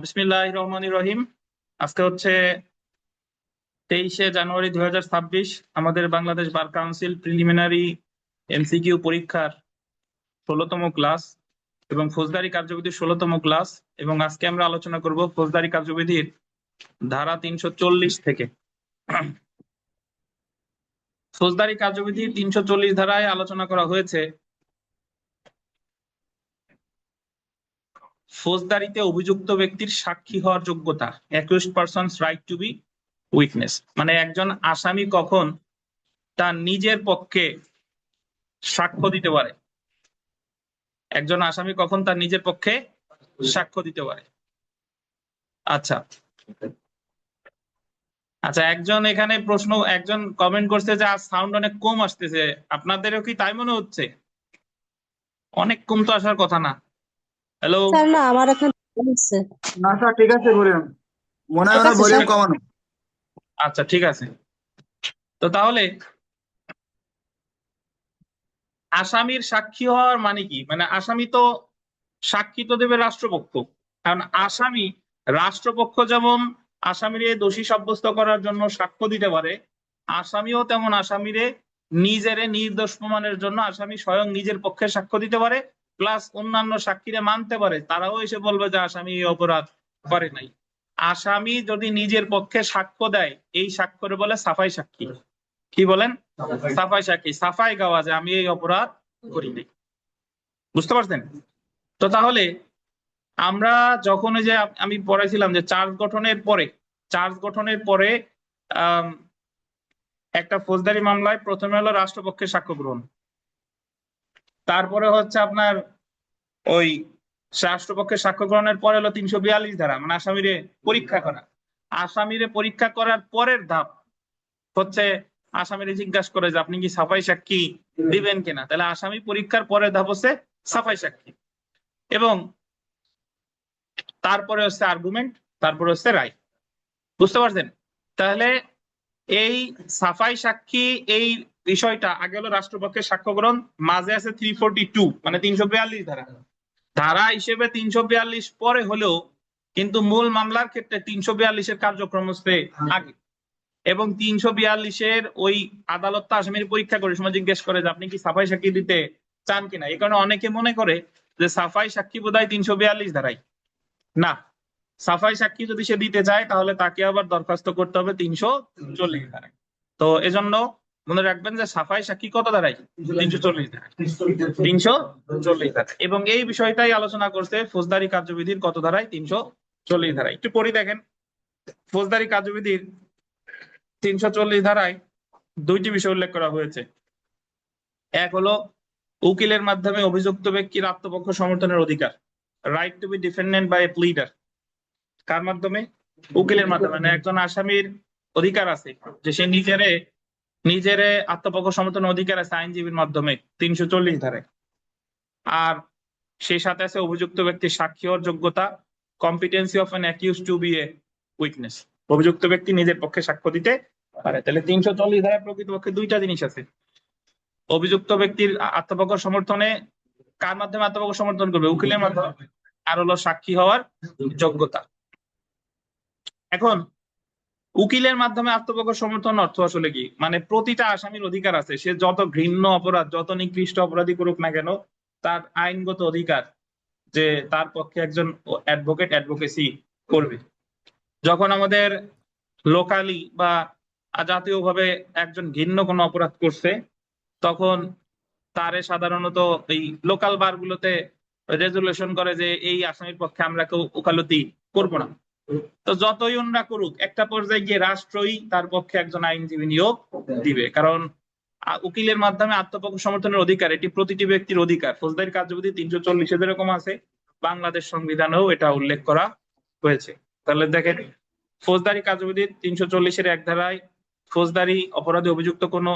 বিসমিল্লাহির রহমানির রহিম। আজকে হচ্ছে 23শে জানুয়ারি 2026। আমাদের Bangladesh bar council preliminary MCQ পরীক্ষার 16তম ক্লাস এবং ফৌজদারি কার্যবিধির 16তম ক্লাস। এবং আজকে আমরা আলোচনা করব ফৌজদারি কার্যবিধির ধারা 340 থেকে। ফৌজদারি কার্যবিধি 340 ধারায় আলোচনা করা হয়েছে ফৌজদারিতে অভিযুক্ত ব্যক্তির সাক্ষী হওয়ার যোগ্যতা, accused persons right to B witness. মানে একজন আসামি কখন তার নিজের পক্ষে সাক্ষ্য দিতে পারে, একজন আসামি কখন তার নিজের পক্ষে সাক্ষ্য দিতে পারে। আচ্ছা আচ্ছা, এখানে একজন কমেন্ট করছে যে আজ সাউন্ড অনেক কম আসতেছে, আপনাদেরও কি তাই মনে হচ্ছে? অনেক কম তো আসার কথা না। হ্যালো স্যার না, আমার এখানে হচ্ছে। না স্যার, ঠিক আছে বলুন। মনে হয় ওরা ভলিউম কমানো। আচ্ছা ঠিক আছে। তো তাহলে আসামির সাক্ষী হওয়ার মানে কি? মানে আসামি তো সাক্ষী তো দেবে রাষ্ট্রপক্ষ, কারণ আসামি রাষ্ট্রপক্ষ যেমন আসামিরে দোষী সাব্যস্ত করার জন্য সাক্ষ্য দিতে পারে, আসামিও তেমন আসামিরে নিজেরে নির্দোষ প্রমাণের জন্য আসামি স্বয়ং নিজের পক্ষে সাক্ষ্য দিতে পারে, প্লাস অন্যান্য সাক্ষীরে মানতে পারে, তারাও এসে বলবে যে আসামি এই অপরাধ করে নাই। আসামি যদি নিজের পক্ষে সাক্ষ্য দেয়, এই সাক্ষ্যরে বলে সাফাই সাক্ষী। কি বলেন? সাফাই সাক্ষী, সাফাই গাওয়া যে আমি এই অপরাধ করি নাই। বুঝতে পারছেন? তো তাহলে আমরা যখন ওই যে আমি পড়াইছিলাম যে চার্জ গঠনের পরে একটা ফৌজদারি মামলায় প্রথমে হলো রাষ্ট্রপক্ষের সাক্ষ্য গ্রহণ, তারপরে হচ্ছে আপনার ওই রাষ্ট্রপক্ষের সাক্ষ্য গ্রহণের পরে হলো 342 ধারা, মানে আসামিরে পরীক্ষা করা। আসামিরে পরীক্ষা করার পরের ধাপ হচ্ছে আসামিরে জিজ্ঞাসা করে যে আপনি কি সাফাই সাক্ষী দিবেন কিনা। তাহলে আসামি পরীক্ষার পরের ধাপ হচ্ছে সাফাই সাক্ষী, এবং তারপরে হচ্ছে আর্গুমেন্ট, তারপরে হচ্ছে রায়। বুঝতে পারছেন? তাহলে এই সাফাই সাক্ষী এই বিষয়টা আগে হলো রাষ্ট্রপক্ষের সাক্ষ্য গ্রহণ, মাঝে আছে 342 মানে 342 ধারা। ধারা হিসেবে 342 পরে হলেও কিন্তু মূল মামলার ক্ষেত্রে 342-এর কার্যক্রম হচ্ছে আগে। এবং 342-এর ওই আদালত আসামির পরীক্ষা করে সময় জিজ্ঞেস করে যে আপনি কি সাফাই সাক্ষী দিতে চান কিনা। এই কারণে অনেকে মনে করে যে সাফাই সাক্ষী বোধহয় 342 ধারায়। না, সাফাই সাক্ষী যদি সে দিতে চায় তাহলে তাকে আবার দরখাস্ত করতে হবে 340 ধারায়। তো এজন্য মনে রাখবেন যে সাফাই সাক্ষী কত ধারায়? 340 ধারায়, 340 ধারায়। এবং এই বিষয়টাই আলোচনা করছে ফৌজদারি কার্যবিধির কত ধারায়? 340 ধারায়। একটু পড়ি দেখেন। ফৌজদারি কার্যবিধির 340 ধারায় দুইটি বিষয় উল্লেখ করা হয়েছে। এক হলো উকিলের মাধ্যমে অভিযুক্ত ব্যক্তির আত্মপক্ষ সমর্থনের অধিকার, right to be defended by a pleader. কার মাধ্যমে? উকিলের মাধ্যমে। মানে একজন আসামির অধিকার আছে যে সে নিজেরে আত্মপক্ষ সমর্থনের অধিকার আছে আইনজীবীর মাধ্যমে, 340 ধারায়। আর সেই সাথে আছে অভিযুক্ত ব্যক্তির সাক্ষী হওয়ার যোগ্যতা, competency of an accused to be a witness. অভিযুক্ত ব্যক্তি নিজের পক্ষে সাক্ষ্য দিতে পারে। তাহলে 340 ধারায় প্রকৃতপক্ষে দুইটা জিনিস আছে। অভিযুক্ত ব্যক্তির আত্মপক্ষ সমর্থনে কার মাধ্যমে আত্মপক্ষ সমর্থন করবে? উকিলের মাধ্যমে। আর হলো সাক্ষী হওয়ার যোগ্যতা। এখন উকিলের মাধ্যমে আত্মপক্ষ সমর্থন অর্থ আসলে কি? মানে প্রতিটা আসামির অধিকার আছে, সে যত ঘৃণ্য অপরাধ, যত নিকৃষ্ট অপরাধী করুক না কেন, তার আইনগত অধিকার যে তার পক্ষে একজন অ্যাডভোকেসি করবে। যখন আমাদের লোকালি বা জাতীয়ভাবে একজন ঘৃণ্য কোনো অপরাধ করছে, তখন তারে সাধারণত এই লোকাল বারগুলোতে রেজুলেশন করে যে এই আসামির পক্ষে আমরা কেউ ওকালতি করবো না। তো যতই অন্যরা করুক, একটা পর্যায়ে গিয়ে রাষ্ট্রই তার পক্ষে একজন আইনজীবী নিয়োগ দিবে, কারণ উকিলের মাধ্যমে আত্মপক্ষ সমর্থনের অধিকার এটি প্রতিটি ব্যক্তির অধিকার। ফৌজদারি কার্যবিধি 340 যেরকম আছে, বাংলাদেশ সংবিধানেও এটা উল্লেখ করা হয়েছে। তাহলে দেখেন, ফৌজদারি কার্যবিধি 340-এর এক ধারায় ফৌজদারি অপরাধে অভিযুক্ত কোনো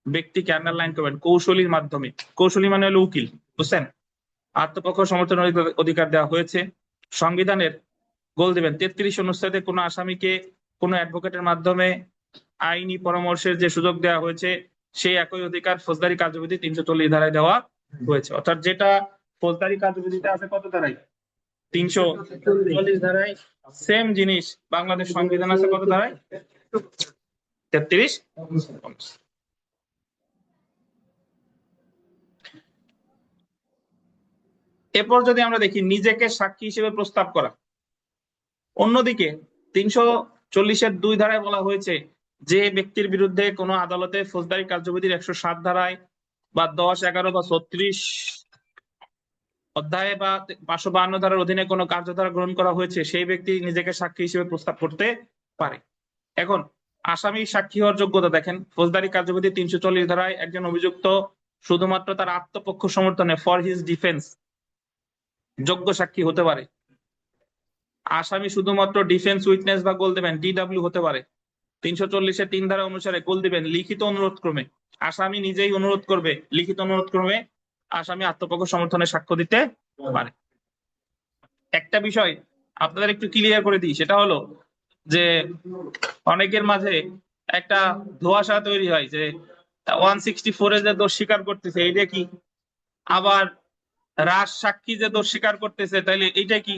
ব্যক্তিকে আন্ডারলাইন করবেন কৌশলীর মাধ্যমে। কৌশলী মানে হলো উকিল, বুঝছেন? আত্মপক্ষ সমর্থনের অধিকার দেওয়া হয়েছে। সংবিধানের গোল দিবেন 33 অনুচ্ছেদে কোনো আসামিকে কোনো অ্যাডভোকেটের মাধ্যমে আইনি পরামর্শের যে সুযোগ দেওয়া হয়েছে, সেই একই অধিকার ফৌজদারি কার্যবিধি 340 ধারায় দেওয়া হয়েছে। অর্থাৎ যেটা ফৌজদারি কার্যবিধিতে আছে কত ধারায়? 340 ধারায় সেম জিনিস বাংলাদেশ সংবিধান আছে কত ধারায়? 33। এরপর যদি আমরা দেখি নিজেকে সাক্ষী হিসেবে প্রস্তাব করা, অন্যদিকে 340-এর 2 ধারায় বলা হয়েছে যে ব্যক্তির বিরুদ্ধে কোনো আদালতে ফৌজদারি কার্যবিধির 107 ধারায় বা 10, 11 বা 36 অধ্যায়ে বা 552 ধারার অধীনে কোনো কার্যধারা গ্রহণ করা হয়েছে সেই ব্যক্তি নিজেকে সাক্ষী হিসেবে প্রস্তাব করতে পারে। এখন আসামি সাক্ষী হওয়ার যোগ্যতা দেখেন, ফৌজদারি কার্যবিধি 340 ধারায় একজন অভিযুক্ত শুধুমাত্র তার আত্মপক্ষ সমর্থনে ফর হিজ ডিফেন্স যোগ্য সাক্ষী হতে পারে। আসামি শুধুমাত্র ডিফেন্স উইটনেস বা গোল দেবেন ডিডব্লিউ হতে পারে। 340-এর 3 ধারা অনুসারে গোল দিবেন লিখিত অনুরোধ ক্রমে, আসামি নিজেই অনুরোধ করবে, লিখিত অনুরোধ ক্রমে আসামি আত্মপক্ষ সমর্থনে সাক্ষ্য দিতে পারে। একটা বিষয় আপনাদের একটু ক্লিয়ার করে দিই, সেটা হলো যে অনেকের মাঝে একটা ধোঁয়াশা তৈরি হয় যে 164-এ যে দোষ স্বীকার করতেছে এইটা কি, আবার রাজ সাক্ষী যে দোষ স্বীকার করতেছে তাইলে এইটা কি,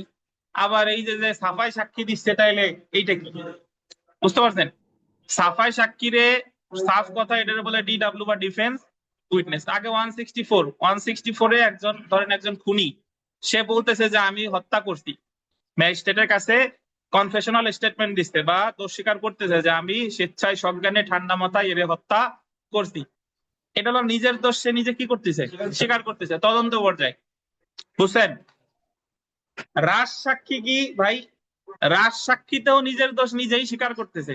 আবার এই যে সাফাই সাক্ষী দিচ্ছে তাইলে এইটা কি। বুঝতে পারছেন? সাফাই সাক্ষীরে সাফ কথা এটারে বলে ডিডব্লিউ বা ডিফেন্স উইটনেস। আগে 164-এ একজন ধরেন একজন খুনি, সে বলতেছে যে আমি হত্যা করছি, ম্যাজিস্ট্রেটের কাছে কনফেশনাল স্টেটমেন্ট দিচ্ছে বা দোষ স্বীকার করতেছে যে আমি স্বেচ্ছায় সজ্ঞানে ঠান্ডা মাথায় এর হত্যা করছি। এটা হলো নিজের দোষ, সে নিজে কি করতেছে, স্বীকার করতেছে তদন্ত পর্যায়ে। বুঝছেন? রাজ সাক্ষী কি ভাই, রাজ সাক্ষীতেও নিজের দোষ নিজেই স্বীকার করতেছে,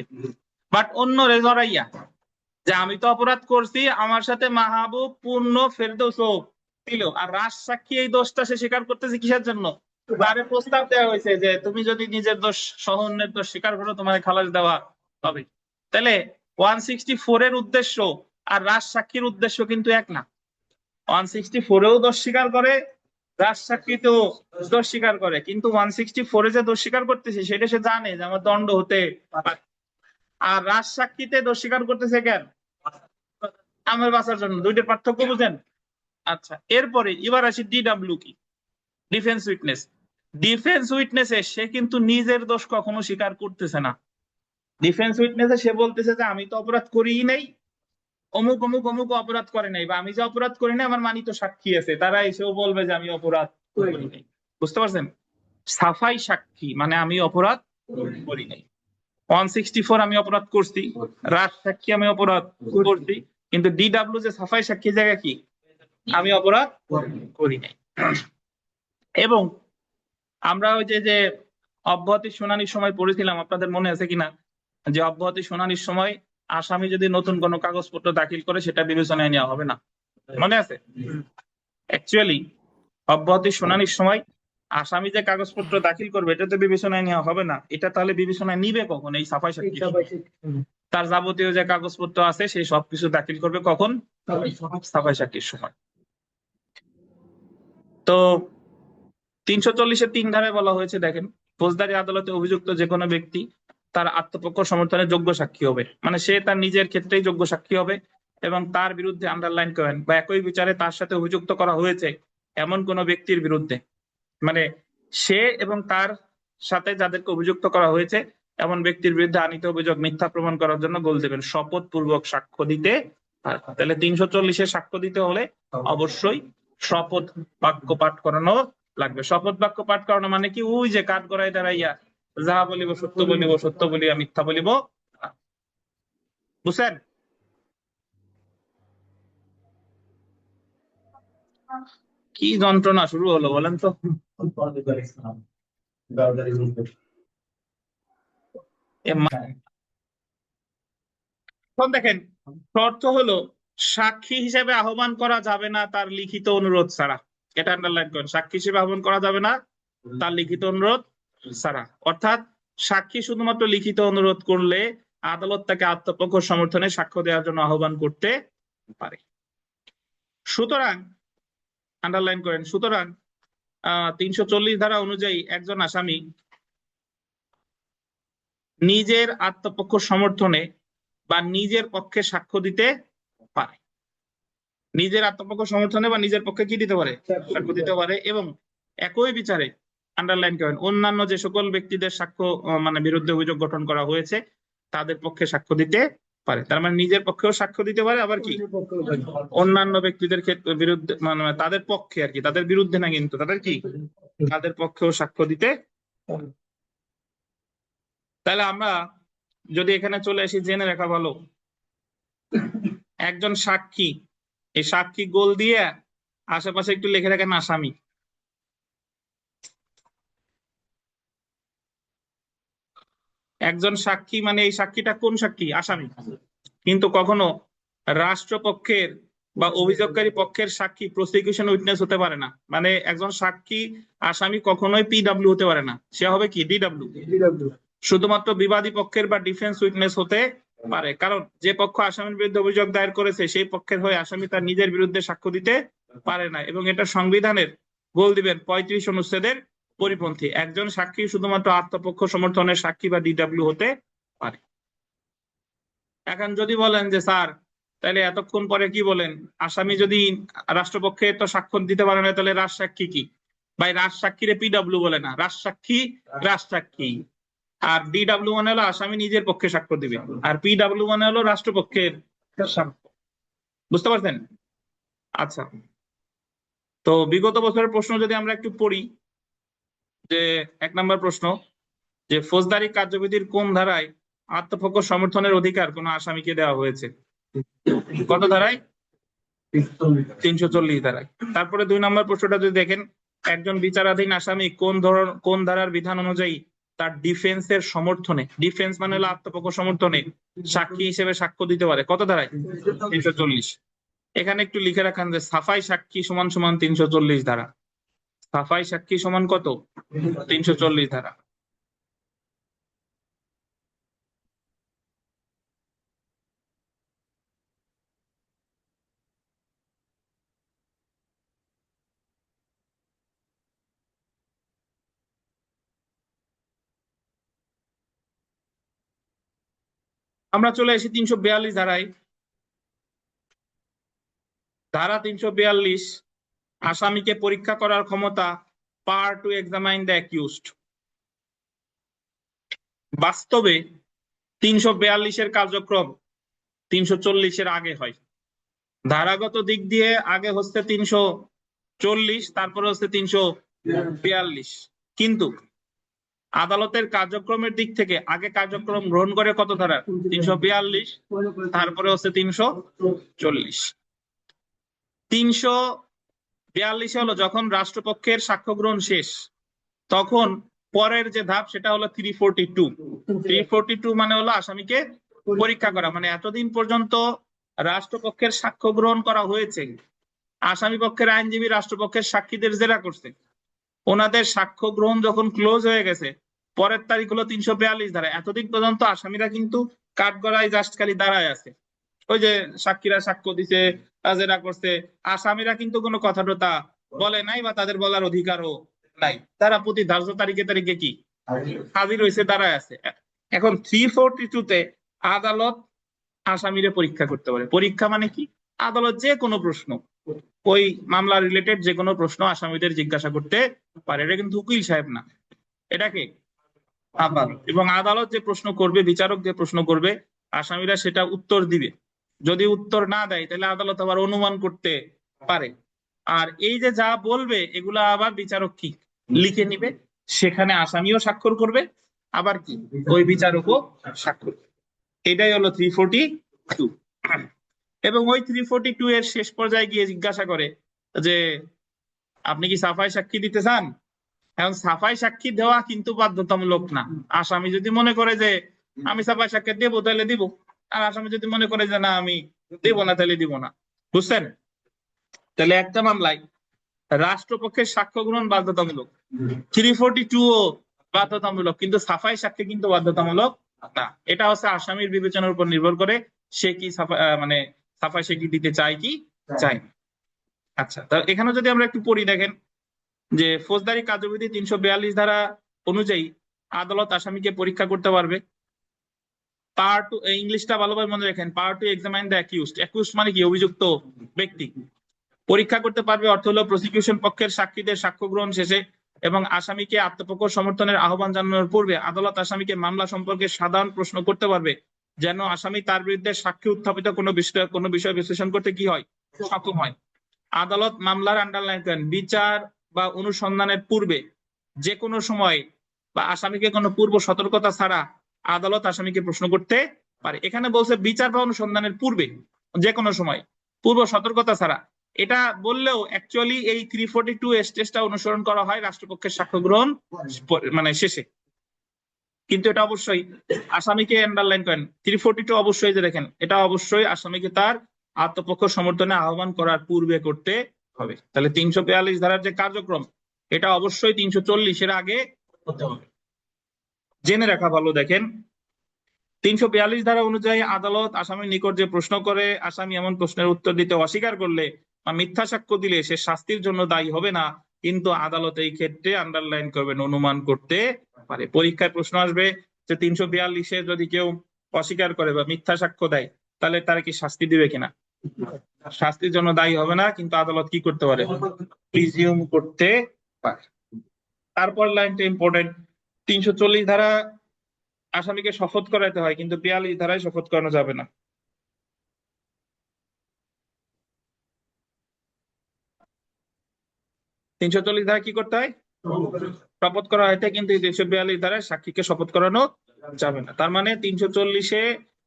বাট অন্য রেজরাইয়া যে আমি তো অপরাধ করছি, আমার সাথে মাহবুব পূর্ণ ফেরদৌস দিল, আর রাজ সাক্ষী এই দোষটা সে স্বীকার করতেছে কিসের জন্য? তারে প্রস্তাব দেওয়া হয়েছে যে তুমি যদি নিজের দোষ সহ অন্যের দোষ স্বীকার করো তোমার খালাস দেওয়া হবে। তাহলে 164-এর উদ্দেশ্য আর রাজ সাক্ষীর উদ্দেশ্য কিন্তু এক না। 164-এও দোষ স্বীকার করে, রাজ সাক্ষীতেও দোষ স্বীকার করে, কিন্তু 164-এ যে দোষ স্বীকার করতেছে সেটা সে জানে যে আমার দণ্ড হতে পারে, আর রাজ সাক্ষীতে দোষ স্বীকার করতেছে কেন? আমার বাঁচার জন্য। দুইটার পার্থক্য বুঝেন? আচ্ছা, এরপরে এবার আসি ডিডব্লিউ কি, ডিফেন্স উইটনেস। ডিফেন্স উইটনেসে সে কিন্তু নিজের দোষ কখনো স্বীকার করতেছে না। ডিফেন্স উইটনেসে সে বলতেছে যে আমি তো অপরাধ করিই নাই, অমুক অমুক অমুক অপরাধ করে নাই, বা আমি যে অপরাধ করি নাই আমার মানিত সাক্ষী আছে, তারা এসেও বলবে যে আমি অপরাধ করি নাই। বুঝতে পারছেন? সাফাই সাক্ষী মানে আমি অপরাধ করি নাই। 164 আমি অপরাধ করছি, রাজ সাক্ষী আমি অপরাধ করছি, কিন্তু ডিডব্লিউ যে সাফাই সাক্ষী জায়গা কি আমি অপরাধ করি নাই। এবং আমরা ওই যে অব্যাহতি শুনানির সময় পড়েছিলাম, আপনাদের মনে আছে কিনা, যে অব্যাহতি শুনানির সময় আসামি যদি নতুন কোনো কাগজপত্র দাখিল করে সেটা বিবেচনায় নেওয়া হবে না, মনে আছে? অ্যাকচুয়ালি অব্যাহতি শুনানির সময় আসামি যে কাগজপত্র দাখিল করবে এটা তো বিবেচনায় নেওয়া হবে না। এটা তাহলে বিবেচনায় নিবে কখন? এই সাফাই সাক্ষী তার যাবতীয় যে কাগজপত্র আছে সেই সবকিছু দাখিল করবে কখন? সাফাই সাক্ষীর সময়। তো 340-এর 3 ধারায় বলা হয়েছে দেখেন, ফৌজদারি আদালতে অভিযুক্ত যে কোনো ব্যক্তি তার আত্মপক্ষ সমর্থনে যোগ্য সাক্ষী হবে, মানে সে তার নিজের ক্ষেত্রেই যোগ্য সাক্ষী হবে, এবং তার বিরুদ্ধে আন্ডারলাইন করেন বা একই বিচারে তার সাথে অভিযুক্ত করা হয়েছে এমন কোন ব্যক্তির বিরুদ্ধে, মানে সে এবং তার সাথে যাদেরকে অভিযুক্ত করা হয়েছে এমন ব্যক্তির বিরুদ্ধে আনিত অভিযোগ মিথ্যা প্রমাণ করার জন্য গোল দেবেন শপথ পূর্বক সাক্ষ্য দিতে। তাহলে 340-এ সাক্ষ্য দিতে হলে অবশ্যই শপথ বাক্য পাঠ করানো লাগবে। শপথ বাক্য পাঠ করানো মানে কি, ওই যে কাঠ গড়ায় দাঁড়াইয়া যাহা বলিব সত্য বলিব, সত্য বলিয়া মিথ্যা বলিব। বুঝছেন? কি যন্ত্রণা শুরু হলো বলেন তো? এখন দেখেন, শর্ত হলো সাক্ষী হিসেবে আহ্বান করা যাবে না তার লিখিত অনুরোধ ছাড়া। এটা আন্ডারলাইন করেন, সাক্ষী হিসেবে আহ্বান করা যাবে না তার লিখিত অনুরোধ ছাড়া। অর্থাৎ সাক্ষী শুধুমাত্র লিখিত অনুরোধ করলে আদালত তাকে আত্মপক্ষ সমর্থনে সাক্ষ্য দেওয়ার জন্য আহ্বান করতে পারে। সুতরাং আন্ডারলাইন করেন, সুতরাং 340 ধারা অনুযায়ী একজন আসামি নিজের আত্মপক্ষ সমর্থনে বা নিজের পক্ষে সাক্ষ্য দিতে পারে, নিজের আত্মপক্ষ সমর্থনে বা নিজের পক্ষে কি দিতে পারে, সাক্ষ্য দিতে পারে। এবং একই বিচারে আন্ডারলাইন করেন, অন্যান্য যে সকল ব্যক্তিদের সাক্ষ্য মানে বিরুদ্ধে অভিযোগ গঠন করা হয়েছে তাদের পক্ষে সাক্ষ্য দিতে পারে। তার মানে নিজের পক্ষেও সাক্ষ্য দিতে পারে, আবার কি অন্যান্য ব্যক্তিদের ক্ষেত্রে বিরুদ্ধে মানে তাদের পক্ষে আর কি, তাদের বিরুদ্ধে না কিন্তু তাদের কি তাদের পক্ষেও সাক্ষ্য দিতে পারে। তাহলে আমরা যদি এখানে চলে আসি, জেনে রাখা ভালো, একজন সাক্ষী, এই সাক্ষী গোল দিয়ে আশেপাশে একটু লিখে রাখেন আসামি। একজন সাক্ষী মানে এই সাক্ষীটা কোন সাক্ষী? আসামি। কিন্তু কখনো রাষ্ট্রপক্ষের বা অভিযোগকারী পক্ষের সাক্ষী প্রসিকিউশন উইটনেস হতে পারে না। মানে একজন সাক্ষী আসামি কখনোই পিডব্লিউ হতে পারে না, সে হবে কি ডিডব্লিউ। শুধুমাত্র বিবাদী পক্ষের বা ডিফেন্স উইটনেস হতে পারে, কারণ যে পক্ষ আসামির বিরুদ্ধে অভিযোগ দায়ের করেছে সেই পক্ষের হয়ে আসামি তার নিজের বিরুদ্ধে সাক্ষ্য দিতে পারে না, এবং এটা সংবিধানের গোল দিবেন 35 অনুচ্ছেদের পরিপন্থী। একজন সাক্ষী শুধুমাত্র আত্মপক্ষ সমর্থনের সাক্ষী বা ডিডব্লিউ হতে পারে। এখন যদি বলেন যে স্যার তাহলে এতক্ষণ পরে কি বলেন, আসামি যদি রাষ্ট্রপক্ষে তো সাক্ষ্য দিতে পারে না, তাহলে রাজসাক্ষী কি? ভাই রাজসাক্ষীরে পিডব্লিউ বলে না, রাজসাক্ষী রাজসাক্ষী। আর ডিডব্লিউ মানে হলো আসামি নিজের পক্ষে সাক্ষ্য দিবে, আর পিডব্লিউ মানে হলো রাষ্ট্রপক্ষের সাক্ষ্য। বুঝতে পারছেন? আচ্ছা, তো বিগত বছরের প্রশ্ন যদি আমরা একটু পড়ি, যে 1 নম্বর প্রশ্ন, যে ফৌজদারি কার্যবিধির কোন ধারায় আত্মপক্ষ সমর্থনের অধিকার কোন আসামিকে দেওয়া হয়েছে? কত ধারায়? 340 ধারায়। তারপরে 2 নম্বর প্রশ্নটা যদি দেখেন, একজন বিচারাধীন আসামি কোন ধারার বিধান অনুযায়ী তার ডিফেন্সের সমর্থনে, ডিফেন্স মানে হলো আত্মপক্ষ সমর্থনে সাক্ষী হিসেবে সাক্ষ্য দিতে পারে? কত ধারায়? 340। এখানে একটু লিখে রাখেন যে সাফাই সাক্ষী সমান সমান 340 ধারা। সাফাই সাক্ষী সমান কত? 340 ধারা। আমরা চলে এসেছি 342 ধারায়। ধারা 342, আসামিকে পরীক্ষা করার ক্ষমতা, power to examine the accused. বাস্তবে 342-এর কার্যক্রম 340-এর আগে হয়। ধারাগত দিক দিয়ে আগে হচ্ছে 340, তারপরে হচ্ছে 342, কিন্তু আদালতের কার্যক্রমের দিক থেকে আগে কার্যক্রম গ্রহণ করে কত ধারা? 342, তারপরে হচ্ছে 340। 342 হলো যখন রাষ্ট্রপক্ষের সাক্ষ্য গ্রহণ শেষ, তখন পরের যে ধাপ সেটা হলো 342। 342 মানে হলো আসামিকে পরীক্ষা করা। মানে এতদিন পর্যন্ত রাষ্ট্রপক্ষের সাক্ষ্য গ্রহণ করা হয়েছে, আসামি পক্ষের আইনজীবী রাষ্ট্রপক্ষের সাক্ষীদের জেরা করছে, ওনাদের সাক্ষ্য গ্রহণ যখন ক্লোজ হয়ে গেছে, পরের তারিখ হলো 342 ধারা। এতদিন পর্যন্ত আসামিরা কিন্তু কাঠগড়ায় জাস্ট খালি দাঁড়ায় আছে, ওই যে সাক্ষীরা সাক্ষ্য দিছে, জেরা করছে, আসামিরা কিন্তু কোনো কথা টথা বলে নাই বা তাদের বলার অধিকারও নাই। তারা প্রতি ধার্য তারিখে কি হাজির হয়েছে, দাঁড়ায় আছে। এখন 342-তে আদালত আসামিরে পরীক্ষা করতে পারে। পরীক্ষা মানে কি? আদালত যে কোনো প্রশ্ন, ওই মামলা রিলেটেড যে কোনো প্রশ্ন আসামিদের জিজ্ঞাসা করতে পারে। এটা কিন্তু উকিল সাহেব না, এটাকে আদালত। এবং আদালত যে প্রশ্ন করবে, বিচারক যে প্রশ্ন করবে, আসামিরা সেটা উত্তর দিবে। যদি উত্তর না দেয় তাহলে আদালত আবার অনুমান করতে পারে। আর এই যে যা বলবে এগুলা আবার বিচারক কি লিখে নিবে, সেখানে আসামিও স্বাক্ষর করবে, আবার কি ওই বিচারকও স্বাক্ষর করবে। এটাই হলো 342। এবং ওই 342 এর শেষ পর্যায়ে গিয়ে জিজ্ঞাসা করে যে আপনি কি সাফাই সাক্ষী দিতে চান? এখন সাফাই সাক্ষী দেওয়া কিন্তু বাধ্যতামূলক না। আসামি যদি মনে করে যে আমি সাফাই সাক্ষী দেবো তাহলে দিব, আর আসামি যদি মনে করে যে না আমি দেব না তাহলে দিব না। বুঝছেন? তাহলে একটা মামলায় রাষ্ট্রপক্ষের সাক্ষ্য গ্রহণ বাধ্যতামূলক, 342ও বাধ্যতামূলক, কিন্তু সাফাই সাক্ষী কিন্তু বাধ্যতামূলক না। এটা হচ্ছে আসামির বিবেচনার উপর নির্ভর করে সে কি মানে সাফাই সাক্ষী দিতে চায় কি চায়। আচ্ছা, তা এখানে যদি আমরা একটু পড়ি, দেখেন যে ফৌজদারি কার্যবিধি 342 ধারা অনুযায়ী আদালত আসামিকে পরীক্ষা করতে পারবে। পাওয়ার টু, ইংলিশটা ভালোভাবে মনে রাখেন, power to examine the accused. Accused মানে কি? অভিযুক্ত ব্যক্তি। পরীক্ষা করতে পারবে অর্থ হলো প্রসিকিউশন পক্ষের সাক্ষীদের সাক্ষ্য গ্রহণ শেষে এবং আসামিকে আত্মপক্ষ সমর্থনের আহ্বান জানানোর পূর্বে আদালত আসামিকে মামলা সম্পর্কে সাধারণ প্রশ্ন করতে পারবে, যেন আসামি তার বিরুদ্ধে সাক্ষী উত্থাপিত কোনো বিষয় বিশ্লেষণ করতে কি হয়, সক্ষম হয়। আদালত মামলার আন্ডারলাইন করেন বিচার বা অনুসন্ধানের পূর্বে যে কোনো সময় বা আসামিকে কোনো পূর্ব সতর্কতা ছাড়া আদালত আসামিকে প্রশ্ন করতে পারে। এখানে বলছে বিচার বা অনুসন্ধানের পূর্বে যে কোনো সময় পূর্ব সতর্কতা ছাড়া। এটা বললেও অ্যাকচুয়ালি এই 342 স্টেজটা অনুসরণ করা হয় রাষ্ট্রপক্ষের সাক্ষ্য গ্রহণ মানে শেষে, কিন্তু এটা অবশ্যই আসামিকে আন্ডারলাইন করেন 342 অবশ্যই, যে দেখেন এটা অবশ্যই আসামিকে তার আত্মপক্ষ সমর্থনে আহ্বান করার পূর্বে করতে হবে। তাহলে 342 ধারার যে কার্যক্রম এটা অবশ্যই 340 আগে হতে হবে, জেনে রাখা ভালো। দেখেন 342 ধারা অনুযায়ী আদালত আসামির নিকট যে প্রশ্ন করে, আসামি এমন প্রশ্নের উত্তর দিতে অস্বীকার করলে বা মিথ্যা সাক্ষ্য দিলে সে শাস্তির জন্য দায়ী হবে না, কিন্তু আদালত এই ক্ষেত্রে আন্ডারলাইন করবেন অনুমান করতে পারে। পরীক্ষায় প্রশ্ন আসবে যে 342-এ যদি কেউ অস্বীকার করে বা মিথ্যা সাক্ষ্য দেয় তাহলে তারা কি শাস্তি দিবে কিনা, শাস্তির জন্য দায়ী হবে না, কিন্তু আদালত কি করতে পারে, প্রিজিউম করতে পারে। তারপর লাইনটা ইম্পর্টেন্ট, 340 ধারা আসামিকে শপথ করাতে হয়, কিন্তু 42 ধারায় শপথ করানো যাবে না। তিনশো 340 ধারা কি করতে হয়, শপথ করা হয়তে, কিন্তু 342 ধারায় সাক্ষীকে শপথ করানো যাবে না। তার মানে 340-এ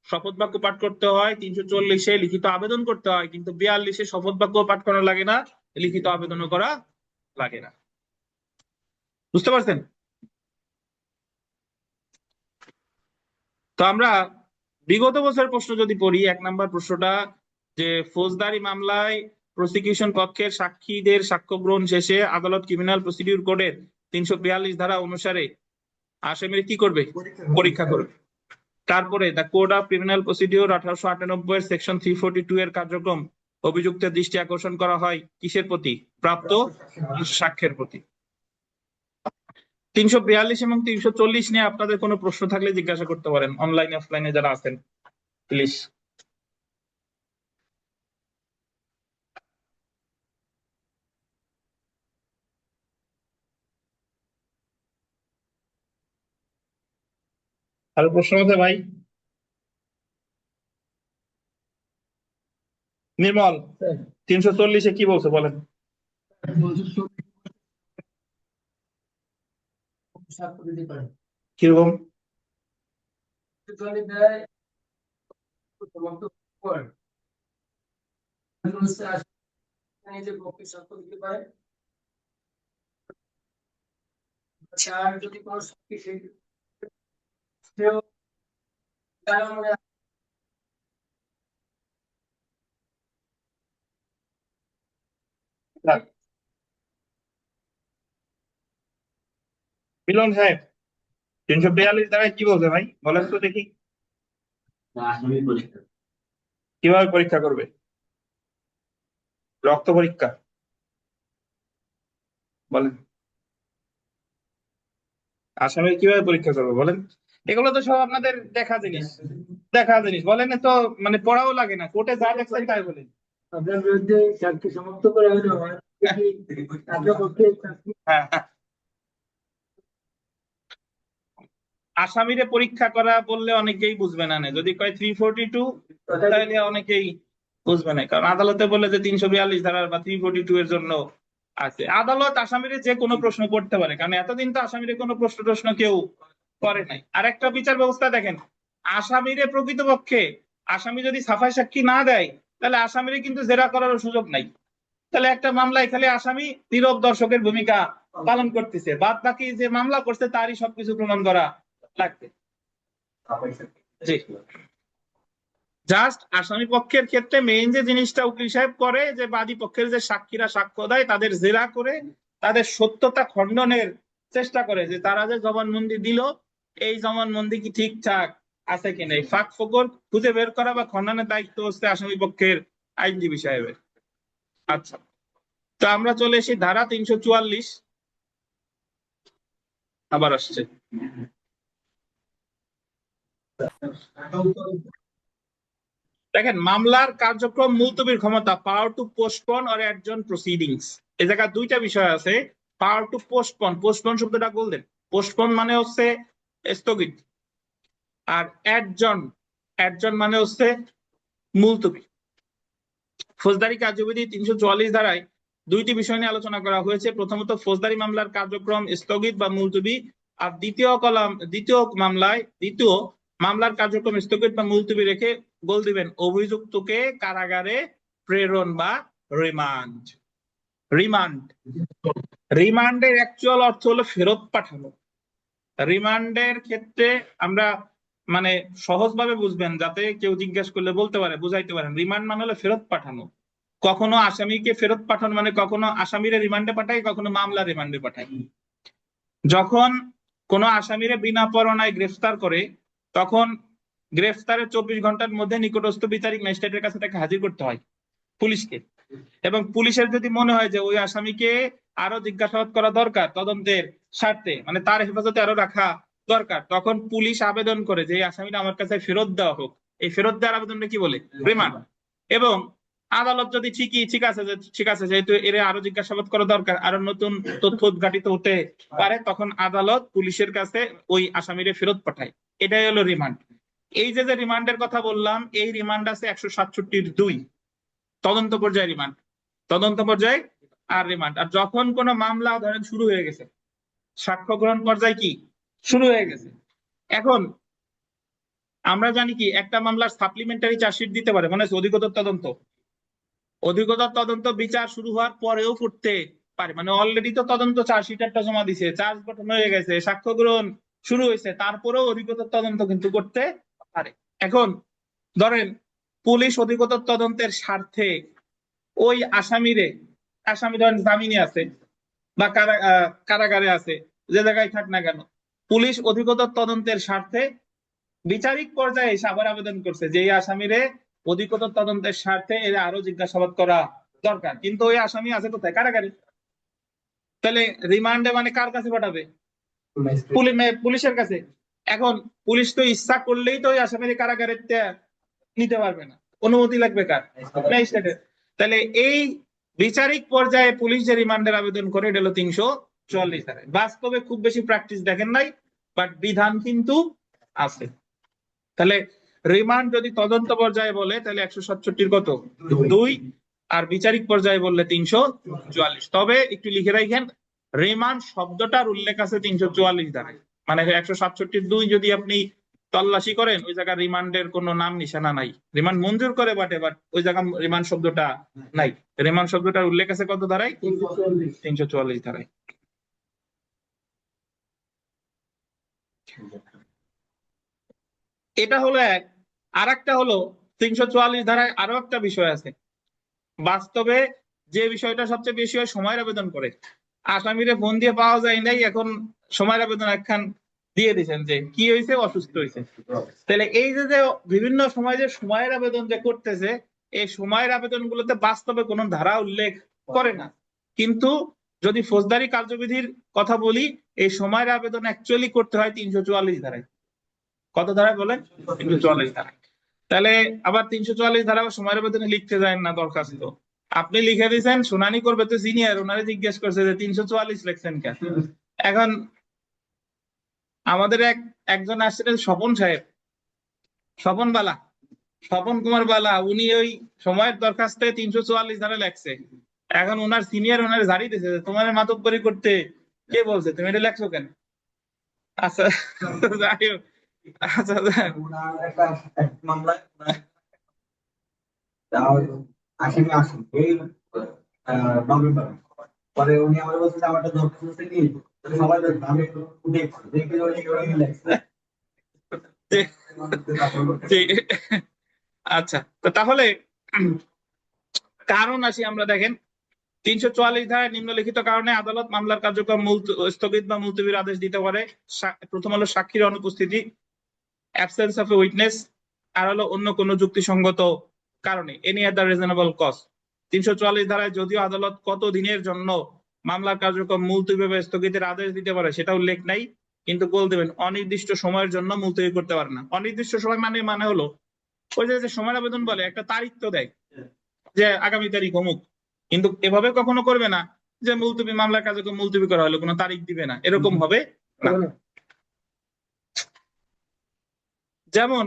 শপথ বাক্য পাঠ করতে হয়, 340-এ লিখিত আবেদন করতে হয়, কিন্তু 42-এ শপথ বাক্য পাঠ করা লাগে না, লিখিত আবেদনও করা লাগে না। বুঝতে পারছেন? তো আমরা বিগত বছরের প্রশ্ন যদি পড়ি, 1 নাম্বার প্রশ্নটা যে ফৌজদারি মামলায় প্রসিকিউশন পক্ষের সাক্ষীদের সাক্ষ্য গ্রহণ শেষে আদালত ক্রিমিনাল প্রসিডিউর কোডের 342 ধারা অনুসারে আসামির কি করবে, পরীক্ষা করবে। তারপরে the code of criminal procedure 1898 এর সেকশন 342 এর কার্যক্রম অভিযুক্তের দৃষ্টি আকর্ষণ করা হয় কিসের প্রতি, প্রাপ্ত সাক্ষ্যের প্রতি। 342 এবং 340 নিয়ে আপনাদের কোনো প্রশ্ন থাকলে জিজ্ঞাসা করতে পারেন, অনলাইনে অফলাইনে যারা আছেন প্লিজ। আর প্রশ্ন আছে ভাই? নির্মল 340-এ কি বলছে বলেন। কিরকম? আর যদি কোনো সাক্ষী সেও তার মানে মিলন সাহেব 342 ধারায় কি বলছে ভাই বলেন তো দেখি, কিভাবে পরীক্ষা করবে, রক্ত পরীক্ষা বলেন, আসামির কিভাবে পরীক্ষা করবে বলেন। এগুলো তো সব আপনাদের দেখা জিনিস, বলেন তো, মানে পড়াও লাগে না, কোর্টে যা দেখছেন তাই বলেন। আপনার বিরুদ্ধে সাক্ষী সমাপ্ত করা হলো হ্যাঁ, আসামিরে পরীক্ষা করা বললে অনেকেই বুঝবে না, যদি কয় 342 তাহলে অনেকেই বুঝবে না, কারণ আদালতে বলে যে 342 ধারার বা 342 এর জন্য আছে। আদালত আসামিরে যে কোনো প্রশ্ন করতে পারে, কারণ এতদিন তো আসামিরে কোনো প্রশ্ন কেউ করে নাই। আর একটা বিচার ব্যবস্থা দেখেন, আসামিরে প্রকৃতপক্ষে আসামি যদি সাফাই সাক্ষী না দেয় তাহলে আসামিরে কিন্তু জেরা করার সুযোগ নাই। তাহলে একটা মামলায় খালি আসামি নীরব দর্শকের ভূমিকা পালন করতেছে, বাদ বাকি যে মামলা করছে তারই সবকিছু প্রমাণ করা লাগবে। জি, জাস্ট আসামি পক্ষের ক্ষেত্রে মেইন যে জিনিসটা উকিল সাহেব করে, যে বাদী পক্ষের যে সাক্ষীরা সাক্ষ্য দেয় তাদের জেরা করে তাদের সত্যতা খণ্ডনের চেষ্টা করে, যে তারা যে জবানবন্দি দিল এই জবানবন্দি কি ঠিকঠাক আছে কিনা, এই ফাঁক ফোকর খুঁজে বের করা বা খণ্ডনের দায়িত্ব হচ্ছে আসামি পক্ষের আইনজীবী সাহেবের। আচ্ছা, তো আমরা চলে এসি ধারা 344, আবার আসছে। দেখেন মামলার কার্যক্রম মুলতবির ক্ষমতা, power to postpone or adjourn proceedings. এই জায়গায় দুইটা বিষয় আছে, পাওয়ার টু পোস্টপন, পোস্টপন শব্দটা বললেন, পোস্টপন মানে হচ্ছে স্থগিত, আর অ্যাডজন, অ্যাডজন মানে হচ্ছে মুলতবি। ফৌজদারি কার্যবিধি 344 ধারায় দুইটি বিষয় নিয়ে আলোচনা করা হয়েছে। প্রথমত ফৌজদারি মামলার কার্যক্রম স্থগিত বা মুলতবি, আর দ্বিতীয় মামলার কার্যক্রম স্থগিত বা মুলতবি রেখে গোল দিবেন অভিযুক্তকে কারাগারে প্রেরণ বা রিমান্ড। রিমান্ড, রিমান্ডের অ্যাকচুয়াল অর্থ হলো ফেরত পাঠানো। রিমান্ডের ক্ষেত্রে আমরা মানে সহজভাবে বুঝবেন যাতে কেউ জিজ্ঞেস করলে বলতে পারে, বুঝাইতে পারেন। রিমান্ড মানে হলো ফেরত পাঠানো। কখনো আসামিকে ফেরত পাঠানো মানে কখনো আসামিরে রিমান্ডে পাঠাই, কখনো মামলা রিমান্ডে পাঠাই। যখন কোনো আসামিরে বিনা পরোয়ানায় গ্রেফতার করে তখন গ্রেফতারের 24 ঘন্টার মধ্যে নিকটস্থ বিচারিক ম্যাজিস্ট্রেটের কাছে তাকে হাজির করতে হয় পুলিশকে। এবং পুলিশের যদি মনে হয় যে ওই আসামিকে আরো জিজ্ঞাসাবাদ করা দরকার তদন্তের স্বার্থে, মানে তার হেফাজতে আরো রাখা দরকার, তখন পুলিশ আবেদন করে যে এই আসামিটা আমার কাছে ফেরত দেওয়া হোক। এই ফেরত দেওয়ার আবেদনটা কি বলে? রিমান্ড। এবং আদালত যদি ঠিক আছে যেহেতু এর আরো জিজ্ঞাসাবাদ করা দরকার, আরো নতুন তথ্য উদ্ঘাটিত হতে পারে, তখন আদালত পুলিশের কাছে ওই আসামিরে ফেরত পাঠায়। এটাই হলো রিমান্ড। এই যে রিমান্ডের কথা বললাম, এই রিমান্ড আছে 167(2), তদন্ত পর্যায়ে রিমান্ড, তদন্ত পর্যায়ে আর রিমান্ড। আর যখন কোনো মামলা ধরেন শুরু হয়ে গেছে, সাক্ষ্য গ্রহণ পর্যায়ে কি শুরু হয়ে গেছে, এখন আমরা জানি কি একটা মামলার সাপ্লিমেন্টারি চার্জশিট দিতে পারে, মানে অধিকতর তদন্ত, অধিকতর তদন্ত বিচার শুরু হওয়ার পরেও করতে পারে। মানে অলরেডি তো তদন্ত চার্জশিট একটা জমা দিছে, চার্জ গঠন হয়ে গেছে, সাক্ষ্য গ্রহণ শুরু হয়েছে, তারপরেও অধিকতর তদন্ত কিন্তু করতে পারে। এখন ধরেন পুলিশ অধিকতর তদন্তের স্বার্থে ওই আসামি ধরেন জামিনে আছে বা কারাগারে আছে, যে জায়গায় থাক না কেন, পুলিশ অধিকতর তদন্তের স্বার্থে বিচারিক পর্যায়ে এসে আবার আবেদন করছে যে এই আসামিরে অধিকতর তদন্তের স্বার্থে এর আরো জিজ্ঞাসাবাদ করা দরকার, কিন্তু ওই আসামি আছে কোথায়? কারাগারে। তাহলে রিমান্ডে মানে কার কাছে পাঠাবে? পুলিশের কাছে। এখন পুলিশ তো ইচ্ছা করলেই তো ওই আসামির কারাগারে নিতে পারবে না, অনুমতি লাগবে কার? ম্যাজিস্ট্রেটের। তাহলে এই বিচারিক পর্যায়ে পুলিশ যে রিমান্ডের আবেদন করে এটা হলো 344 ধারায়। বাস্তবে খুব বেশি প্র্যাকটিস দেখেন নাই, বাট বিধান কিন্তু আছে। তাহলে রিমান্ড যদি তদন্ত পর্যায়ে বলে তাহলে 167 কত? 2, আর বিচারিক পর্যায়ে বললে 344। তবে একটু লিখে রাখেন, রিমান্ড শব্দটার উল্লেখ আছে 344 ধারায়। মানে 167(2) যদি আপনি তল্লাশি করেন ওই জায়গায় রিমান্ডের কোনো নাম নিশানা নাই। রিমান্ড মঞ্জুর করে বাট ওই জায়গায় রিমান্ড শব্দটা নাই। রিমান্ড শব্দটার উল্লেখ আছে কত ধারায়? 344 ধারায়। এটা হলো এক। আর একটা হলো 344 ধারায় আরো একটা বিষয় আছে। বাস্তবে যে বিষয়টা সবচেয়ে বেশি হয়, সময়ের আবেদন করে। আসামিরে ফোন দিয়ে পাওয়া যায় নাই, এখন সময়ের আবেদন একখান দিয়ে দিচ্ছেন যে কি হয়েছে, অসুস্থ হয়েছে। তাহলে এই যে বিভিন্ন সময় যে সময়ের আবেদন যে করতেছে, এই সময়ের আবেদন গুলোতে বাস্তবে কোনো ধারা উল্লেখ করে না। কিন্তু যদি ফৌজদারি কার্যবিধির কথা বলি, এই সময়ের আবেদন অ্যাকচুয়ালি করতে হয় 344 ধারায়। কত ধারায় বলেন? 344 ধারায়। তাহলে আবার 344 ধারা সময়ের আবেদনে লিখতে যায় না দরখাস্ত, আপনি লিখে দিয়েছেন, শুনানি করবে তো সিনিয়র, ওনারে জিজ্ঞেস করছে যে 344 লিখছেন কেন। এখন আমাদের একজন আসছিলেন স্বপন সাহেব, স্বপন কুমার বালা, উনি ওই সময়ের দরখাস্তে 344 ধারা লেখছে। এখন ওনার সিনিয়র ওনারে ঝাড়ি দিয়েছে, তোমার মাতব্বরি করতে কে বলছে, তুমি এটা লেখছো কেন? আচ্ছা যাই হোক, আচ্ছা আসামি আসেন এই নভেম্বর, পরে উনি আমার বলছে আমারটা দরখাস্ত কি সবাই আমি আচ্ছা, তো তাহলে কারণ আসি আমরা। দেখেন 344 ধারায় নিম্নলিখিত কারণে আদালত মামলার কার্যক্রম স্থগিত বা মুলতবির আদেশ দিতে পারে। প্রথম হলো সাক্ষীর অনুপস্থিতি, অ্যাবসেন্স অফ এ উইটনেস, আর হলো অন্য কোনো যুক্তিসঙ্গত কারণে, এনি আদার রিজনেবল কজ। 344 ধারায় যদিও আদালত কত দিনের জন্য মামলার কার্যক্রম মুলতবি বা স্থগিতের আদেশ দিতে পারে সেটা উল্লেখ নাই, কিন্তু বল দেবেন অনির্দিষ্ট সময়ের জন্য মুলতবি করতে পারে না। অনির্দিষ্ট সময় মানে হলো ওই যে সময়ের আবেদন বলে একটা তারিখ তো দেয় যে আগামী তারিখ অমুক, কিন্তু এভাবে কখনো করবে না যে মুলতবি মামলার কার্যক্রম মুলতবি করা হলো, কোনো তারিখ দিবে না, এরকম হবে না। যেমন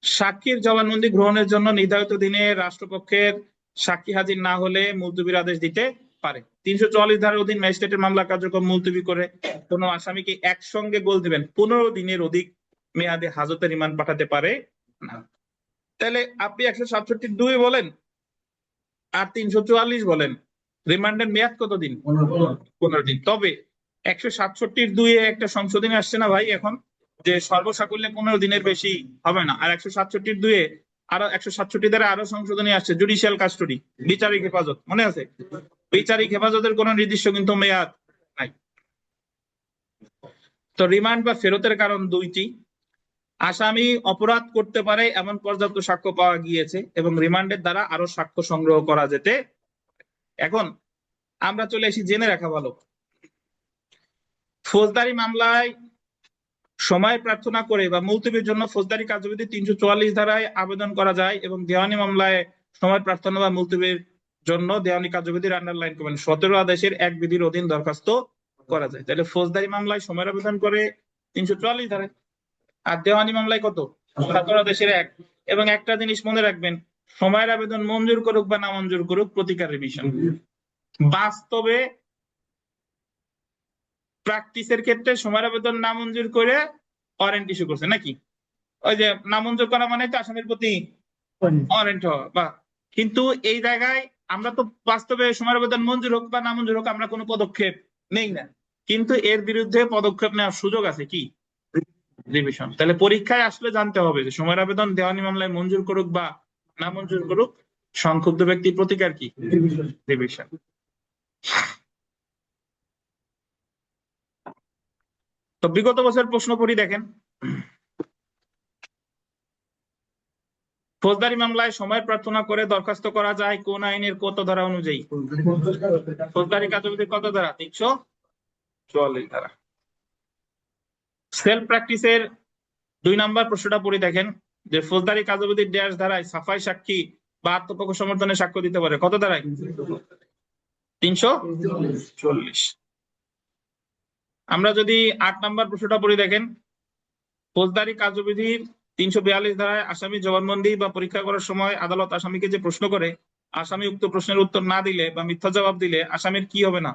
সাক্ষীর জবানবন্দি গ্রহণের জন্য নির্ধারিত দিনে রাষ্ট্রপক্ষের সাক্ষী হাজির না হলে মুলতবির আদেশ দিতে পারে। 344 ধারার অধীন ম্যাজিস্ট্রেটের মামলা কার্যক্রম মুলতবি করে কোনো আসামিকে একসঙ্গে গোল দিবেন 15 দিনের অধিক মেয়াদে হাজতে রিমান্ড পাঠাতে পারে না। তাহলে আপনি 167(2) বলেন আর 344 বলেন, রিমান্ডের মেয়াদ কতদিন? 15 দিন। তবে 167(2) একটা সংশোধনী আসছে না ভাই এখন, যে সর্বসাকুল্যে 15 দিনের বেশি হবে না। আর 167(2) আরো 167 দ্বারা আরো সংশোধনী আসছে, জুডিশিয়াল কাস্টডি, বিচারিক হেফাজত, মনে আছে? বিচারিক হেফাজতের কোন নির্দিষ্ট কিন্তু মেয়াদ নাই। তো রিমান্ড বা ফেরতের কারণ দুইটি: আসামি অপরাধ করতে পারে এমন পর্যাপ্ত সাক্ষ্য পাওয়া গিয়েছে এবং রিমান্ডের দ্বারা আরো সাক্ষ্য সংগ্রহ করা যেতে। এখন আমরা চলে এসি জেনে রাখা ভালো, ফৌজদারি মামলায় সময় প্রার্থনা করে বা মুলতবির জন্য ফৌজদারি কার্যবিধি 344 ধারায় আবেদন করা যায় এবং দেওয়ানি মামলায় সময় প্রার্থনা বা মুলতবির জন্য দেওয়ানি কার্যবিধির আন্ডারলাইন করবেন 17 আদেশের এক বিধির অধীন দরখাস্ত করা যায়। তাহলে ফৌজদারি মামলায় সময়ের আবেদন করে 344 ধারায়, আর দেওয়ানি মামলায় কত? 17 আদেশের 1। এবং একটা জিনিস মনে রাখবেন, সময়ের আবেদন মঞ্জুর করুক বা না মঞ্জুর করুক, প্রতিকার রিভিশন। বাস্তবে প্র্যাকটিসের ক্ষেত্রে সময়ের আবেদন না মঞ্জুর করে ওয়ারেন্ট ইস্যু করছে নাকি? ওই যে নামঞ্জুর করা মানে তো আসামির প্রতি ওয়ারেন্ট হওয়া বা, কিন্তু এই জায়গায় আমরা তো বাস্তবে সময়ের আবেদন মঞ্জুর হোক বা না মঞ্জুর হোক আমরা কোনো পদক্ষেপ নেই না, কিন্তু এর বিরুদ্ধে পদক্ষেপ নেওয়ার সুযোগ আছে, কি? রিভিশন। তাহলে পরীক্ষায় আসলে জানতে হবে যে সময়ের আবেদন দেওয়ানি মামলায় মঞ্জুর করুক বা না মঞ্জুর করুক, সংক্ষুব্ধ ব্যক্তির প্রতিকার কি? রিভিশন। তো বিগত বছর প্রশ্ন পড়ি দেখেন, ফৌজদারি মামলায় সময় প্রার্থনা করে দরখাস্ত করা যায় কোন আইনের কত ধারা অনুযায়ী? ফৌজদারি কার্যবিধির কত ধারা? 344 ধারা। সেলফ প্র্যাকটিসের 2 নম্বর প্রশ্নটা পড়ি দেখেন, যে ফৌজদারি কার্যবিধির ড্যাশ ধারায় সাফাই সাক্ষী বা আত্মপক্ষ সমর্থনে সাক্ষ্য দিতে পারে, কত ধারায়? 340। আমরা যদি 8 নম্বর প্রশ্নটা পড়ি দেখেন, ফৌজদারি কার্যবিধির 342 ধারায় আসামি জবানবন্দি বা পরীক্ষা করার সময় আদালত আসামিকে যে প্রশ্ন করে, আসামি উক্ত প্রশ্নের উত্তর না দিলে বা মিথ্যা জবাব দিলে আসামির কি হবে না?